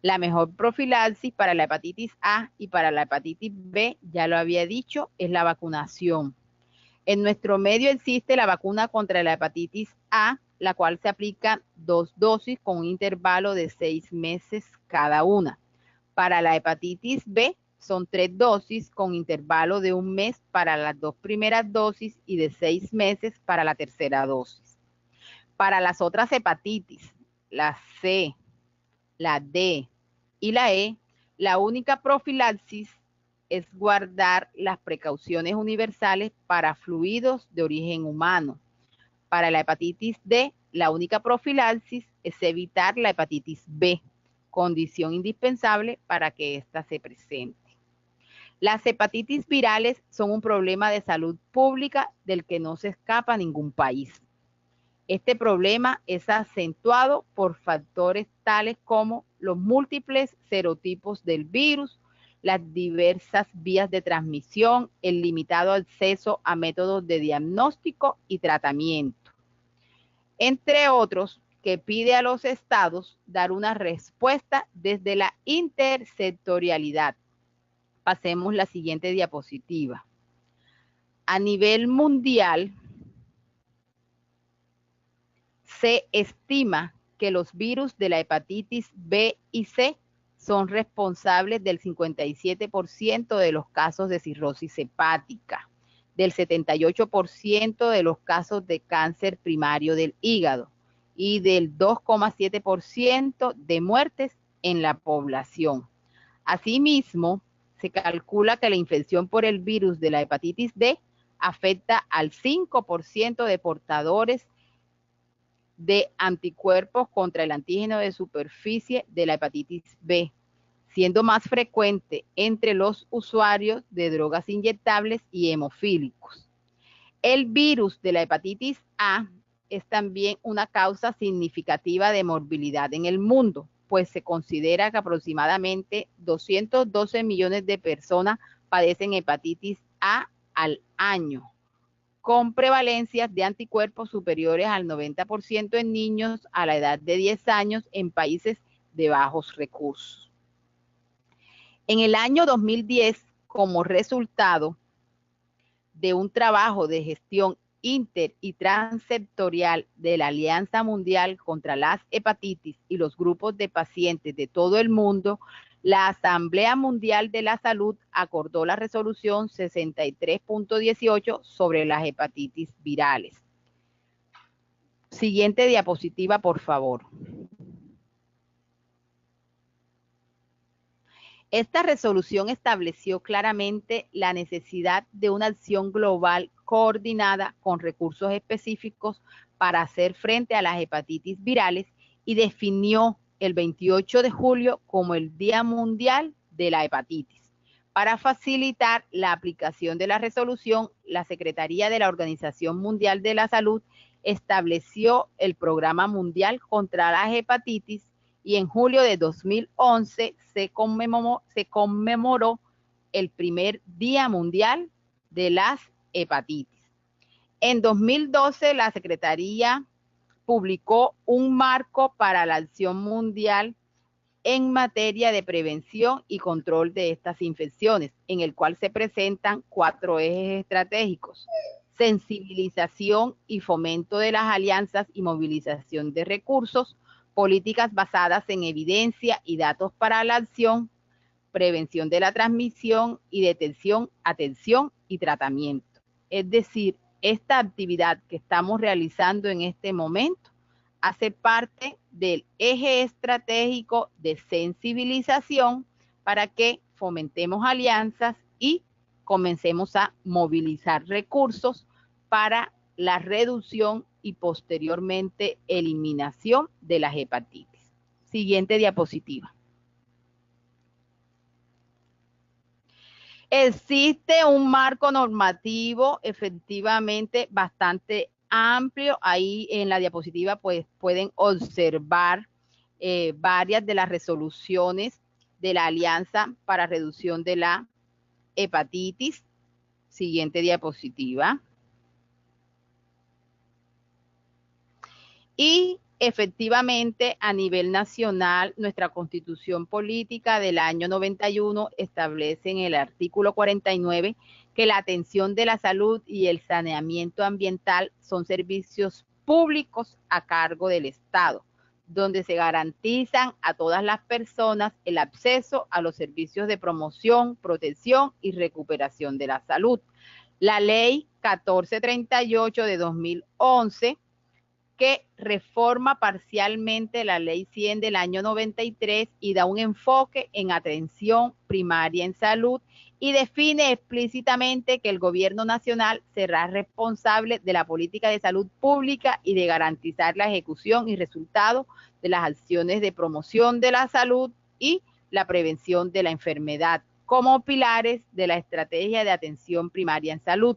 La mejor profilaxis para la hepatitis A y para la hepatitis B, ya lo había dicho, es la vacunación. En nuestro medio existe la vacuna contra la hepatitis A, la cual se aplica 2 dosis con un intervalo de 6 meses cada una. Para la hepatitis B son 3 dosis con intervalo de 1 mes para las 2 primeras dosis y de 6 meses para la tercera dosis. Para las otras hepatitis, la C, la D y la E, la única profilaxis es guardar las precauciones universales para fluidos de origen humano. Para la hepatitis D, la única profilaxis es evitar la hepatitis B, condición indispensable para que ésta se presente. Las hepatitis virales son un problema de salud pública del que no se escapa ningún país. Este problema es acentuado por factores tales como los múltiples serotipos del virus, las diversas vías de transmisión, el limitado acceso a métodos de diagnóstico y tratamiento, entre otros, que pide a los estados dar una respuesta desde la intersectorialidad. Pasemos la siguiente diapositiva. A nivel mundial, Se estima que los virus de la hepatitis B y C son responsables del 57% de los casos de cirrosis hepática, del 78% de los casos de cáncer primario del hígado y del 2,7% de muertes en la población. Asimismo, se calcula que la infección por el virus de la hepatitis B afecta al 5% de portadores de anticuerpos contra el antígeno de superficie de la hepatitis B, siendo más frecuente entre los usuarios de drogas inyectables y hemofílicos. El virus de la hepatitis A es también una causa significativa de morbilidad en el mundo, pues se considera que aproximadamente 212 millones de personas padecen hepatitis A al año, con prevalencias de anticuerpos superiores al 90% en niños a la edad de 10 años en países de bajos recursos. En el año 2010, como resultado de un trabajo de gestión inter y transsectorial de la Alianza Mundial contra las Hepatitis y los grupos de pacientes de todo el mundo, la Asamblea Mundial de la Salud acordó la resolución 63.18 sobre las hepatitis virales. Siguiente diapositiva, por favor. Esta resolución estableció claramente la necesidad de una acción global coordinada con recursos específicos para hacer frente a las hepatitis virales y definió el 28 de julio como el Día Mundial de la Hepatitis. Para facilitar la aplicación de la resolución, la Secretaría de la Organización Mundial de la Salud estableció el Programa Mundial contra las Hepatitis y en julio de 2011 se conmemoró el primer Día Mundial de las Hepatitis. En 2012, la Secretaría publicó un marco para la acción mundial en materia de prevención y control de estas infecciones, en el cual se presentan 4 ejes estratégicos: sensibilización y fomento de las alianzas y movilización de recursos, políticas basadas en evidencia y datos para la acción, prevención de la transmisión y detención, atención y tratamiento. Es decir, esta actividad que estamos realizando en este momento hace parte del eje estratégico de sensibilización para que fomentemos alianzas y comencemos a movilizar recursos para la reducción y posteriormente eliminación de las hepatitis. Siguiente diapositiva. Existe un marco normativo efectivamente bastante amplio. Ahí en la diapositiva pues pueden observar varias de las resoluciones de la Alianza para Reducción de la Hepatitis. Siguiente diapositiva. Y efectivamente, a nivel nacional, nuestra Constitución Política del año 91 establece en el artículo 49 que la atención de la salud y el saneamiento ambiental son servicios públicos a cargo del Estado, donde se garantizan a todas las personas el acceso a los servicios de promoción, protección y recuperación de la salud. La Ley 1438 de 2011, que reforma parcialmente la Ley 100 del año 93 y da un enfoque en atención primaria en salud y define explícitamente que el gobierno nacional será responsable de la política de salud pública y de garantizar la ejecución y resultado de las acciones de promoción de la salud y la prevención de la enfermedad como pilares de la estrategia de atención primaria en salud,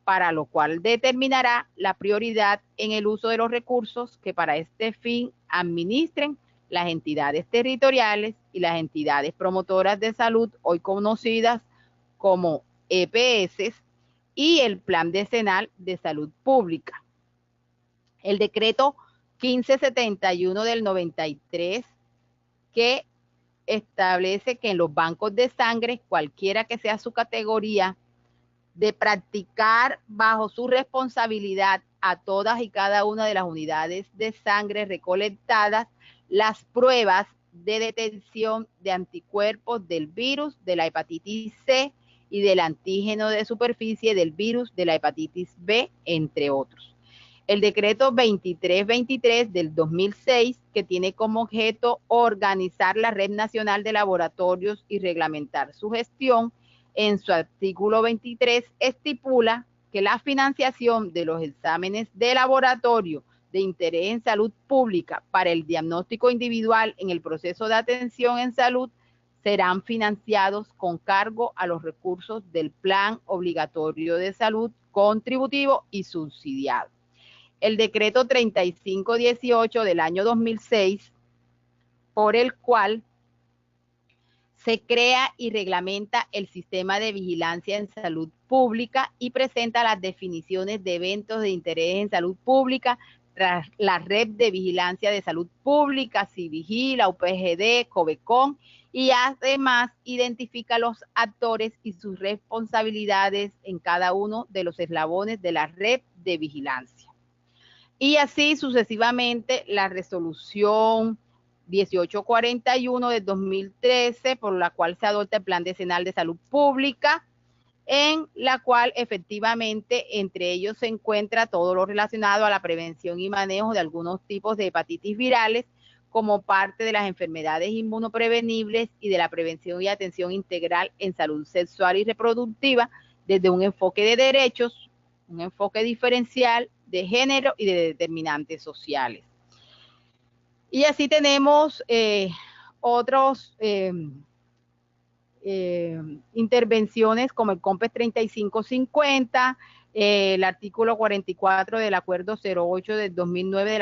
para lo cual determinará la prioridad en el uso de los recursos que para este fin administren las entidades territoriales y las entidades promotoras de salud, hoy conocidas como EPS, y el Plan Decenal de Salud Pública. El decreto 1571 del 93, que establece que en los bancos de sangre, cualquiera que sea su categoría, de practicar bajo su responsabilidad a todas y cada una de las unidades de sangre recolectadas las pruebas de detección de anticuerpos del virus de la hepatitis C y del antígeno de superficie del virus de la hepatitis B, entre otros. El decreto 2323 del 2006, que tiene como objeto organizar la Red Nacional de Laboratorios y reglamentar su gestión, en su artículo 23 estipula que la financiación de los exámenes de laboratorio de interés en salud pública para el diagnóstico individual en el proceso de atención en salud serán financiados con cargo a los recursos del Plan Obligatorio de Salud contributivo y subsidiado. El decreto 3518 del año 2006, por el cual se crea y reglamenta el sistema de vigilancia en salud pública y presenta las definiciones de eventos de interés en salud pública tras la red de vigilancia de salud pública, Civigila, UPGD, COVECON, y además identifica los actores y sus responsabilidades en cada uno de los eslabones de la red de vigilancia. Y así sucesivamente la resolución 1841 de 2013, por la cual se adopta el Plan Decenal de Salud Pública, en la cual efectivamente entre ellos se encuentra todo lo relacionado a la prevención y manejo de algunos tipos de hepatitis virales como parte de las enfermedades inmunoprevenibles y de la prevención y atención integral en salud sexual y reproductiva desde un enfoque de derechos, un enfoque diferencial, de género y de determinantes sociales. Y así tenemos otros intervenciones como el COMPES 3550, el artículo 44 del Acuerdo 08 del 2009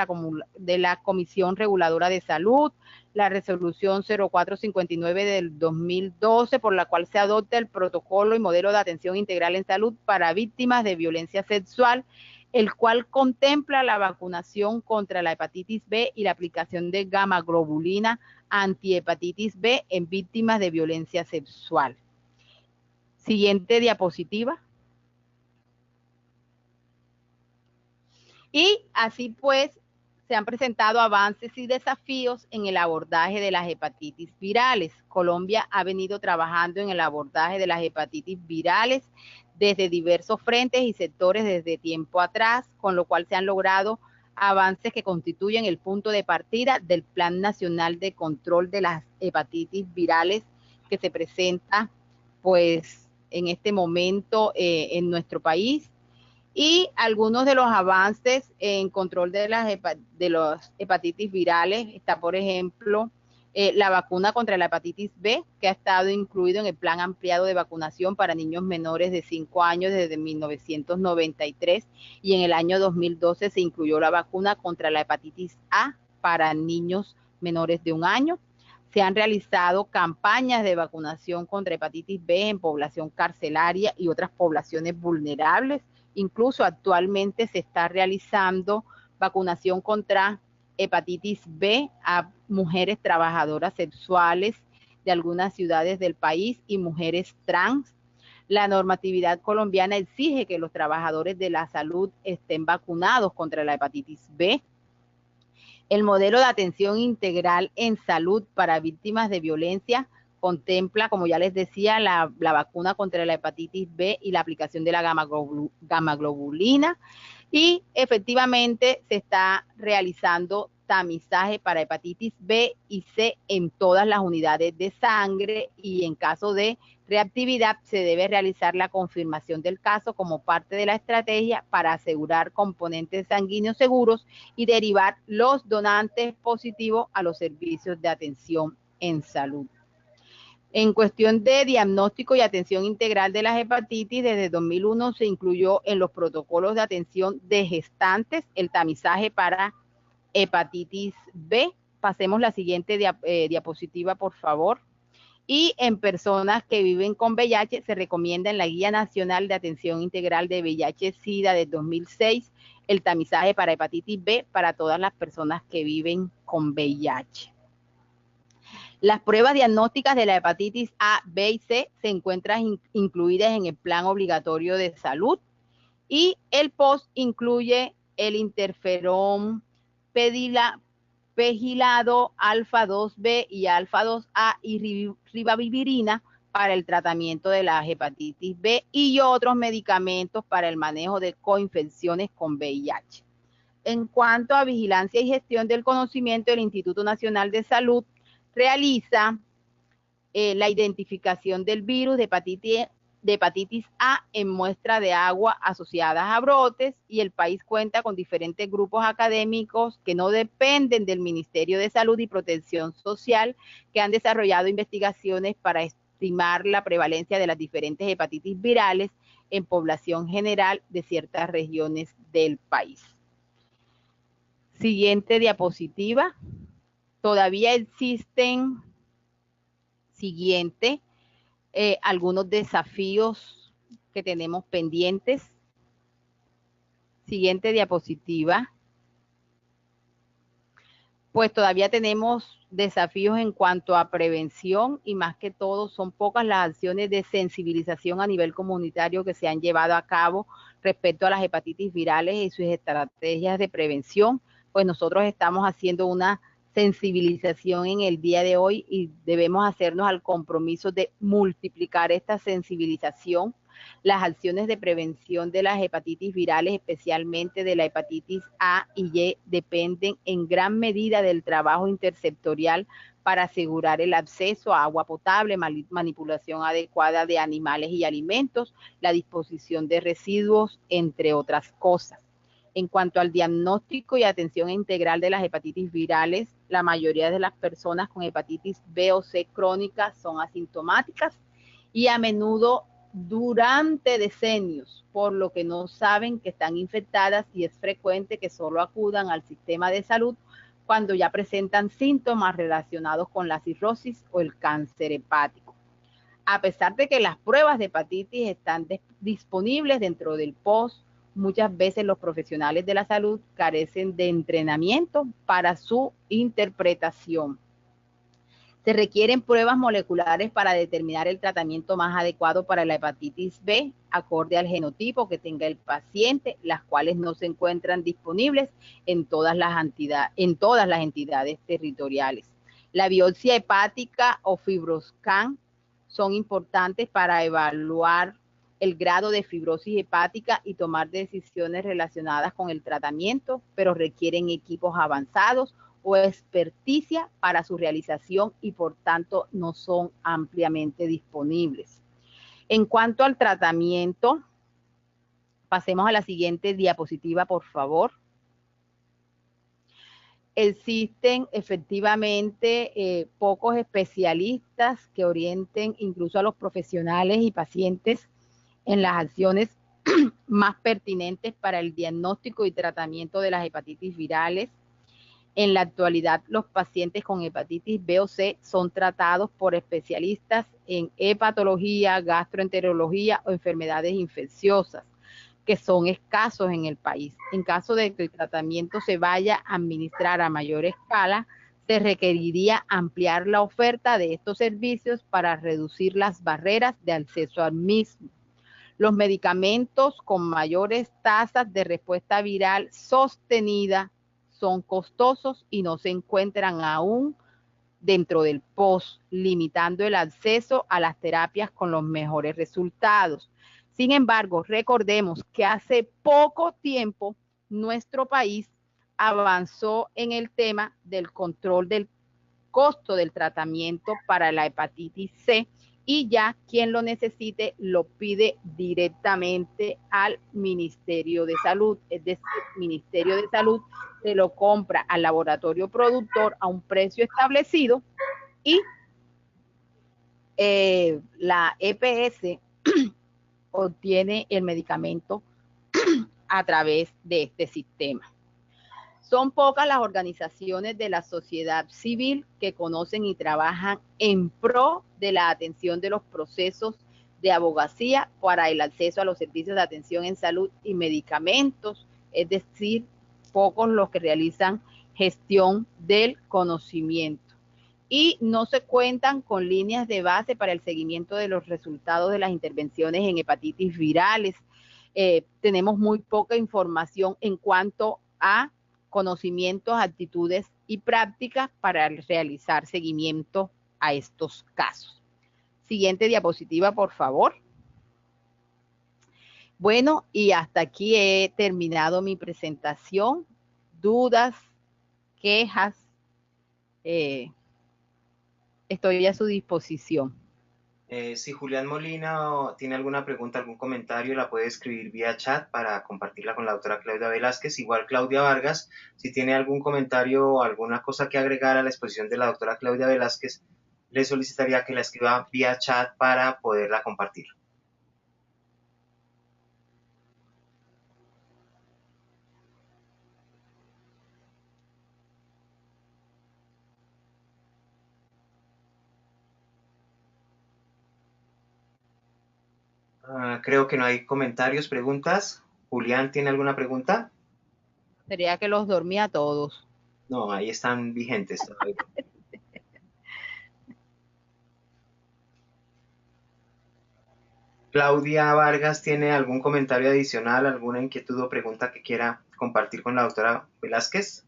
de la Comisión Reguladora de Salud, la resolución 0459 del 2012, por la cual se adopta el protocolo y modelo de atención integral en salud para víctimas de violencia sexual, el cual contempla la vacunación contra la hepatitis B y la aplicación de gamma globulina antihepatitis B en víctimas de violencia sexual. Siguiente diapositiva. Y así pues se han presentado avances y desafíos en el abordaje de las hepatitis virales. Colombia ha venido trabajando en el abordaje de las hepatitis virales desde diversos frentes y sectores desde tiempo atrás, con lo cual se han logrado avances que constituyen el punto de partida del Plan Nacional de Control de las Hepatitis Virales que se presenta pues en este momento en nuestro país. Y algunos de los avances en control de las hepatitis virales está, por ejemplo, la vacuna contra la hepatitis B, que ha estado incluido en el plan ampliado de vacunación para niños menores de 5 años desde 1993, y en el año 2012 se incluyó la vacuna contra la hepatitis A para niños menores de 1 año. Se han realizado campañas de vacunación contra hepatitis B en población carcelaria y otras poblaciones vulnerables. Incluso actualmente se está realizando vacunación contra hepatitis B a mujeres trabajadoras sexuales de algunas ciudades del país y mujeres trans. La normatividad colombiana exige que los trabajadores de la salud estén vacunados contra la hepatitis B. El modelo de atención integral en salud para víctimas de violencia contempla, como ya les decía, la vacuna contra la hepatitis B y la aplicación de la gamma globulina, y efectivamente se está realizando tamizaje para hepatitis B y C en todas las unidades de sangre, y en caso de reactividad se debe realizar la confirmación del caso como parte de la estrategia para asegurar componentes sanguíneos seguros y derivar los donantes positivos a los servicios de atención en salud. En cuestión de diagnóstico y atención integral de las hepatitis, desde 2001 se incluyó en los protocolos de atención de gestantes el tamizaje para hepatitis B. Pasemos la siguiente diapositiva, por favor. Y en personas que viven con VIH se recomienda en la Guía Nacional de Atención Integral de VIH-Sida de 2006 el tamizaje para hepatitis B para todas las personas que viven con VIH. Las pruebas diagnósticas de la hepatitis A, B y C se encuentran incluidas en el Plan Obligatorio de Salud, y el POS incluye el interferón pegilado alfa 2B y alfa 2A y ribavivirina para el tratamiento de la hepatitis B y otros medicamentos para el manejo de coinfecciones con VIH. En cuanto a vigilancia y gestión del conocimiento, el Instituto Nacional de Salud realiza la identificación del virus de hepatitis A en muestra de agua asociadas a brotes, y el país cuenta con diferentes grupos académicos que no dependen del Ministerio de Salud y Protección Social, que han desarrollado investigaciones para estimar la prevalencia de las diferentes hepatitis virales en población general de ciertas regiones del país. Siguiente diapositiva. Todavía existen algunos desafíos que tenemos pendientes. Siguiente diapositiva. Pues todavía tenemos desafíos en cuanto a prevención, y más que todo son pocas las acciones de sensibilización a nivel comunitario que se han llevado a cabo respecto a las hepatitis virales y sus estrategias de prevención. Pues nosotros estamos haciendo una sensibilización en el día de hoy y debemos hacernos al compromiso de multiplicar esta sensibilización. Las acciones de prevención de las hepatitis virales, especialmente de la hepatitis A y Y, dependen en gran medida del trabajo intersectorial para asegurar el acceso a agua potable, manipulación adecuada de animales y alimentos, la disposición de residuos, entre otras cosas. En cuanto al diagnóstico y atención integral de las hepatitis virales, la mayoría de las personas con hepatitis B o C crónica son asintomáticas y a menudo durante decenios, por lo que no saben que están infectadas, y es frecuente que solo acudan al sistema de salud cuando ya presentan síntomas relacionados con la cirrosis o el cáncer hepático. A pesar de que las pruebas de hepatitis están disponibles dentro del POS, muchas veces los profesionales de la salud carecen de entrenamiento para su interpretación. Se requieren pruebas moleculares para determinar el tratamiento más adecuado para la hepatitis B, acorde al genotipo que tenga el paciente, las cuales no se encuentran disponibles en todas las entidades territoriales. La biopsia hepática o FibroScan son importantes para evaluar el grado de fibrosis hepática y tomar decisiones relacionadas con el tratamiento, pero requieren equipos avanzados o experticia para su realización y por tanto no son ampliamente disponibles. En cuanto al tratamiento, pasemos a la siguiente diapositiva, por favor. Existen efectivamente pocos especialistas que orienten incluso a los profesionales y pacientes en las acciones más pertinentes para el diagnóstico y tratamiento de las hepatitis virales. En la actualidad, los pacientes con hepatitis B o C son tratados por especialistas en hepatología, gastroenterología o enfermedades infecciosas, que son escasos en el país. En caso de que el tratamiento se vaya a administrar a mayor escala, se requeriría ampliar la oferta de estos servicios para reducir las barreras de acceso al mismo. Los medicamentos con mayores tasas de respuesta viral sostenida son costosos y no se encuentran aún dentro del POS, limitando el acceso a las terapias con los mejores resultados. Sin embargo, recordemos que hace poco tiempo nuestro país avanzó en el tema del control del costo del tratamiento para la hepatitis C, y ya quien lo necesite lo pide directamente al Ministerio de Salud, es decir, el Ministerio de Salud se lo compra al laboratorio productor a un precio establecido, y la EPS obtiene el medicamento a través de este sistema. Son pocas las organizaciones de la sociedad civil que conocen y trabajan en pro de la atención de los procesos de abogacía para el acceso a los servicios de atención en salud y medicamentos, es decir, pocos los que realizan gestión del conocimiento. Y no se cuentan con líneas de base para el seguimiento de los resultados de las intervenciones en hepatitis virales. tenemos muy poca información en cuanto a conocimientos, actitudes y prácticas para realizar seguimiento a estos casos. Siguiente diapositiva, por favor. Bueno, y hasta aquí he terminado mi presentación. Dudas, quejas, estoy a su disposición. Si Julián Molina tiene alguna pregunta, algún comentario, la puede escribir vía chat para compartirla con la doctora Claudia Velázquez. Igual Claudia Vargas, si tiene algún comentario o alguna cosa que agregar a la exposición de la doctora Claudia Velázquez, le solicitaría que la escriba vía chat para poderla compartir. Creo que no hay comentarios, preguntas. Julián, ¿tiene alguna pregunta? Sería que los dormía a todos. No, ahí están vigentes todavía. Claudia Vargas, ¿tiene algún comentario adicional, alguna inquietud o pregunta que quiera compartir con la doctora Velázquez?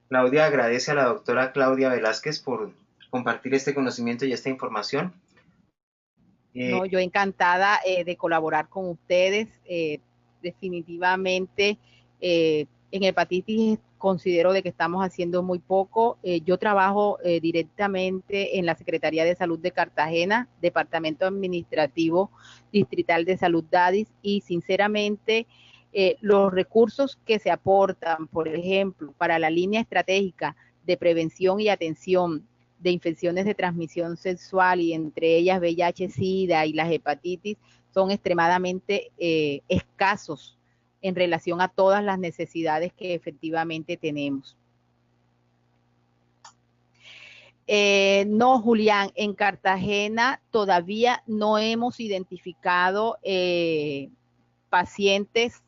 Claudia agradece a la doctora Claudia Velázquez por compartir este conocimiento y esta información. No, yo encantada de colaborar con ustedes. Definitivamente en hepatitis considero de que estamos haciendo muy poco. Yo trabajo directamente en la Secretaría de Salud de Cartagena, Departamento Administrativo Distrital de Salud DADIS, y sinceramente los recursos que se aportan, por ejemplo, para la línea estratégica de prevención y atención de infecciones de transmisión sexual, y entre ellas VIH, SIDA y las hepatitis, son extremadamente escasos en relación a todas las necesidades que efectivamente tenemos. No, Julián, en Cartagena todavía no hemos identificado pacientes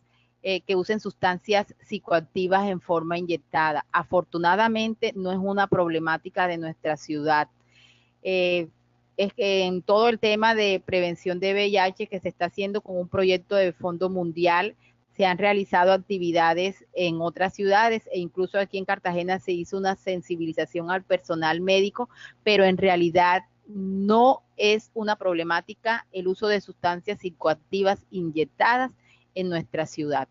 que usen sustancias psicoactivas en forma inyectada. Afortunadamente no es una problemática de nuestra ciudad. Es que en todo el tema de prevención de VIH que se está haciendo con un proyecto de Fondo Mundial, se han realizado actividades en otras ciudades e incluso aquí en Cartagena se hizo una sensibilización al personal médico, pero en realidad no es una problemática el uso de sustancias psicoactivas inyectadas en nuestra ciudad.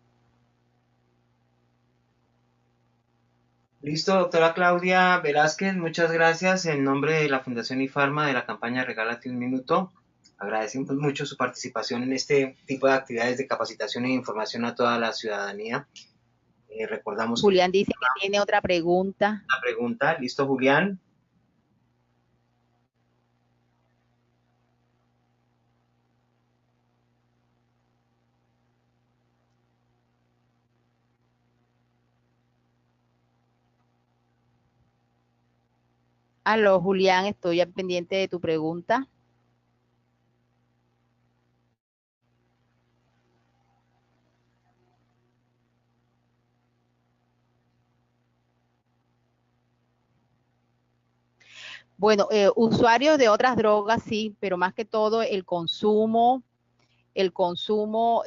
Listo, doctora Claudia Velázquez, muchas gracias. En nombre de la Fundación IFARMA de la campaña Regálate un Minuto, agradecemos mucho su participación en este tipo de actividades de capacitación e información a toda la ciudadanía. Recordamos Julián dice que tiene otra pregunta. Una pregunta, ¿listo, Julián? Aló, Julián, estoy al pendiente de tu pregunta. Bueno, usuarios de otras drogas sí, pero más que todo el consumo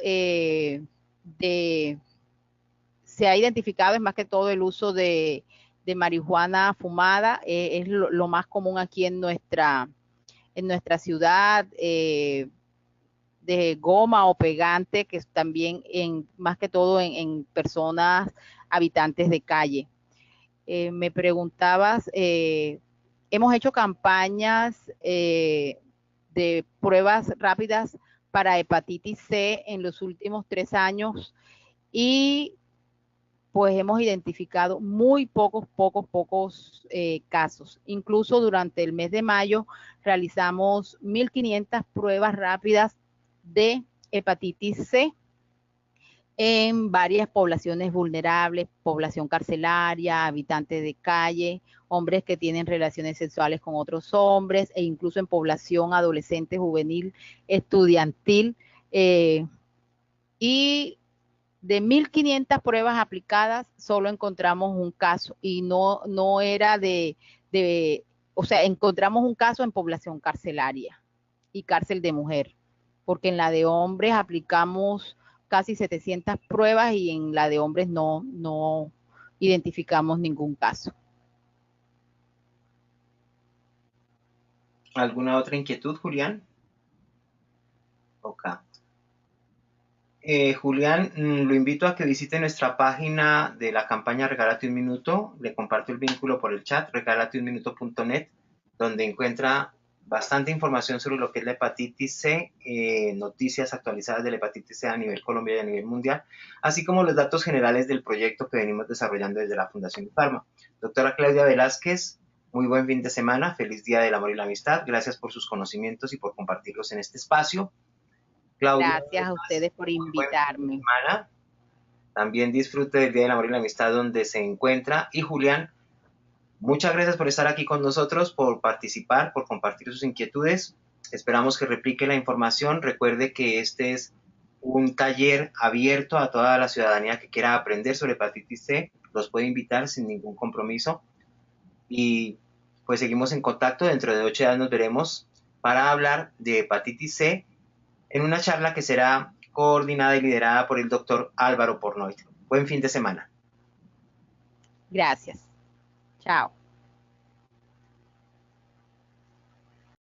se ha identificado es más que todo el uso de marihuana fumada, es lo más común aquí en nuestra ciudad, de goma o pegante, que es también más que todo en personas habitantes de calle. Me preguntabas, hemos hecho campañas de pruebas rápidas para hepatitis C en los últimos 3 años y pues hemos identificado muy pocos casos. Incluso durante el mes de mayo realizamos 1.500 pruebas rápidas de hepatitis C en varias poblaciones vulnerables, población carcelaria, habitantes de calle, hombres que tienen relaciones sexuales con otros hombres, e incluso en población adolescente, juvenil, estudiantil, y de 1.500 pruebas aplicadas, solo encontramos un caso, y no era o sea, encontramos un caso en población carcelaria, y cárcel de mujer, porque en la de hombres aplicamos casi 700 pruebas y en la de hombres no identificamos ningún caso. ¿Alguna otra inquietud, Julián? Ok. Julián, lo invito a que visite nuestra página de la campaña Regálate un Minuto. Le comparto el vínculo por el chat, regalateunminuto.net, donde encuentra bastante información sobre lo que es la hepatitis C, noticias actualizadas de la hepatitis C a nivel Colombia y a nivel mundial, así como los datos generales del proyecto que venimos desarrollando desde la Fundación Pharma. Doctora Claudia Velázquez, muy buen fin de semana, feliz Día del Amor y la Amistad. Gracias por sus conocimientos y por compartirlos en este espacio. Claudia, Gracias a ustedes por muy buen fin de invitarme. semana. También disfrute del Día del Amor y la Amistad donde se encuentra. Y Julián, muchas gracias por estar aquí con nosotros, por participar, por compartir sus inquietudes. Esperamos que replique la información. Recuerde que este es un taller abierto a toda la ciudadanía que quiera aprender sobre hepatitis C. Los puede invitar sin ningún compromiso. Y pues seguimos en contacto. Dentro de 8 días nos veremos para hablar de hepatitis C en una charla que será coordinada y liderada por el doctor Álvaro Pornoy. Buen fin de semana. Gracias. Chao.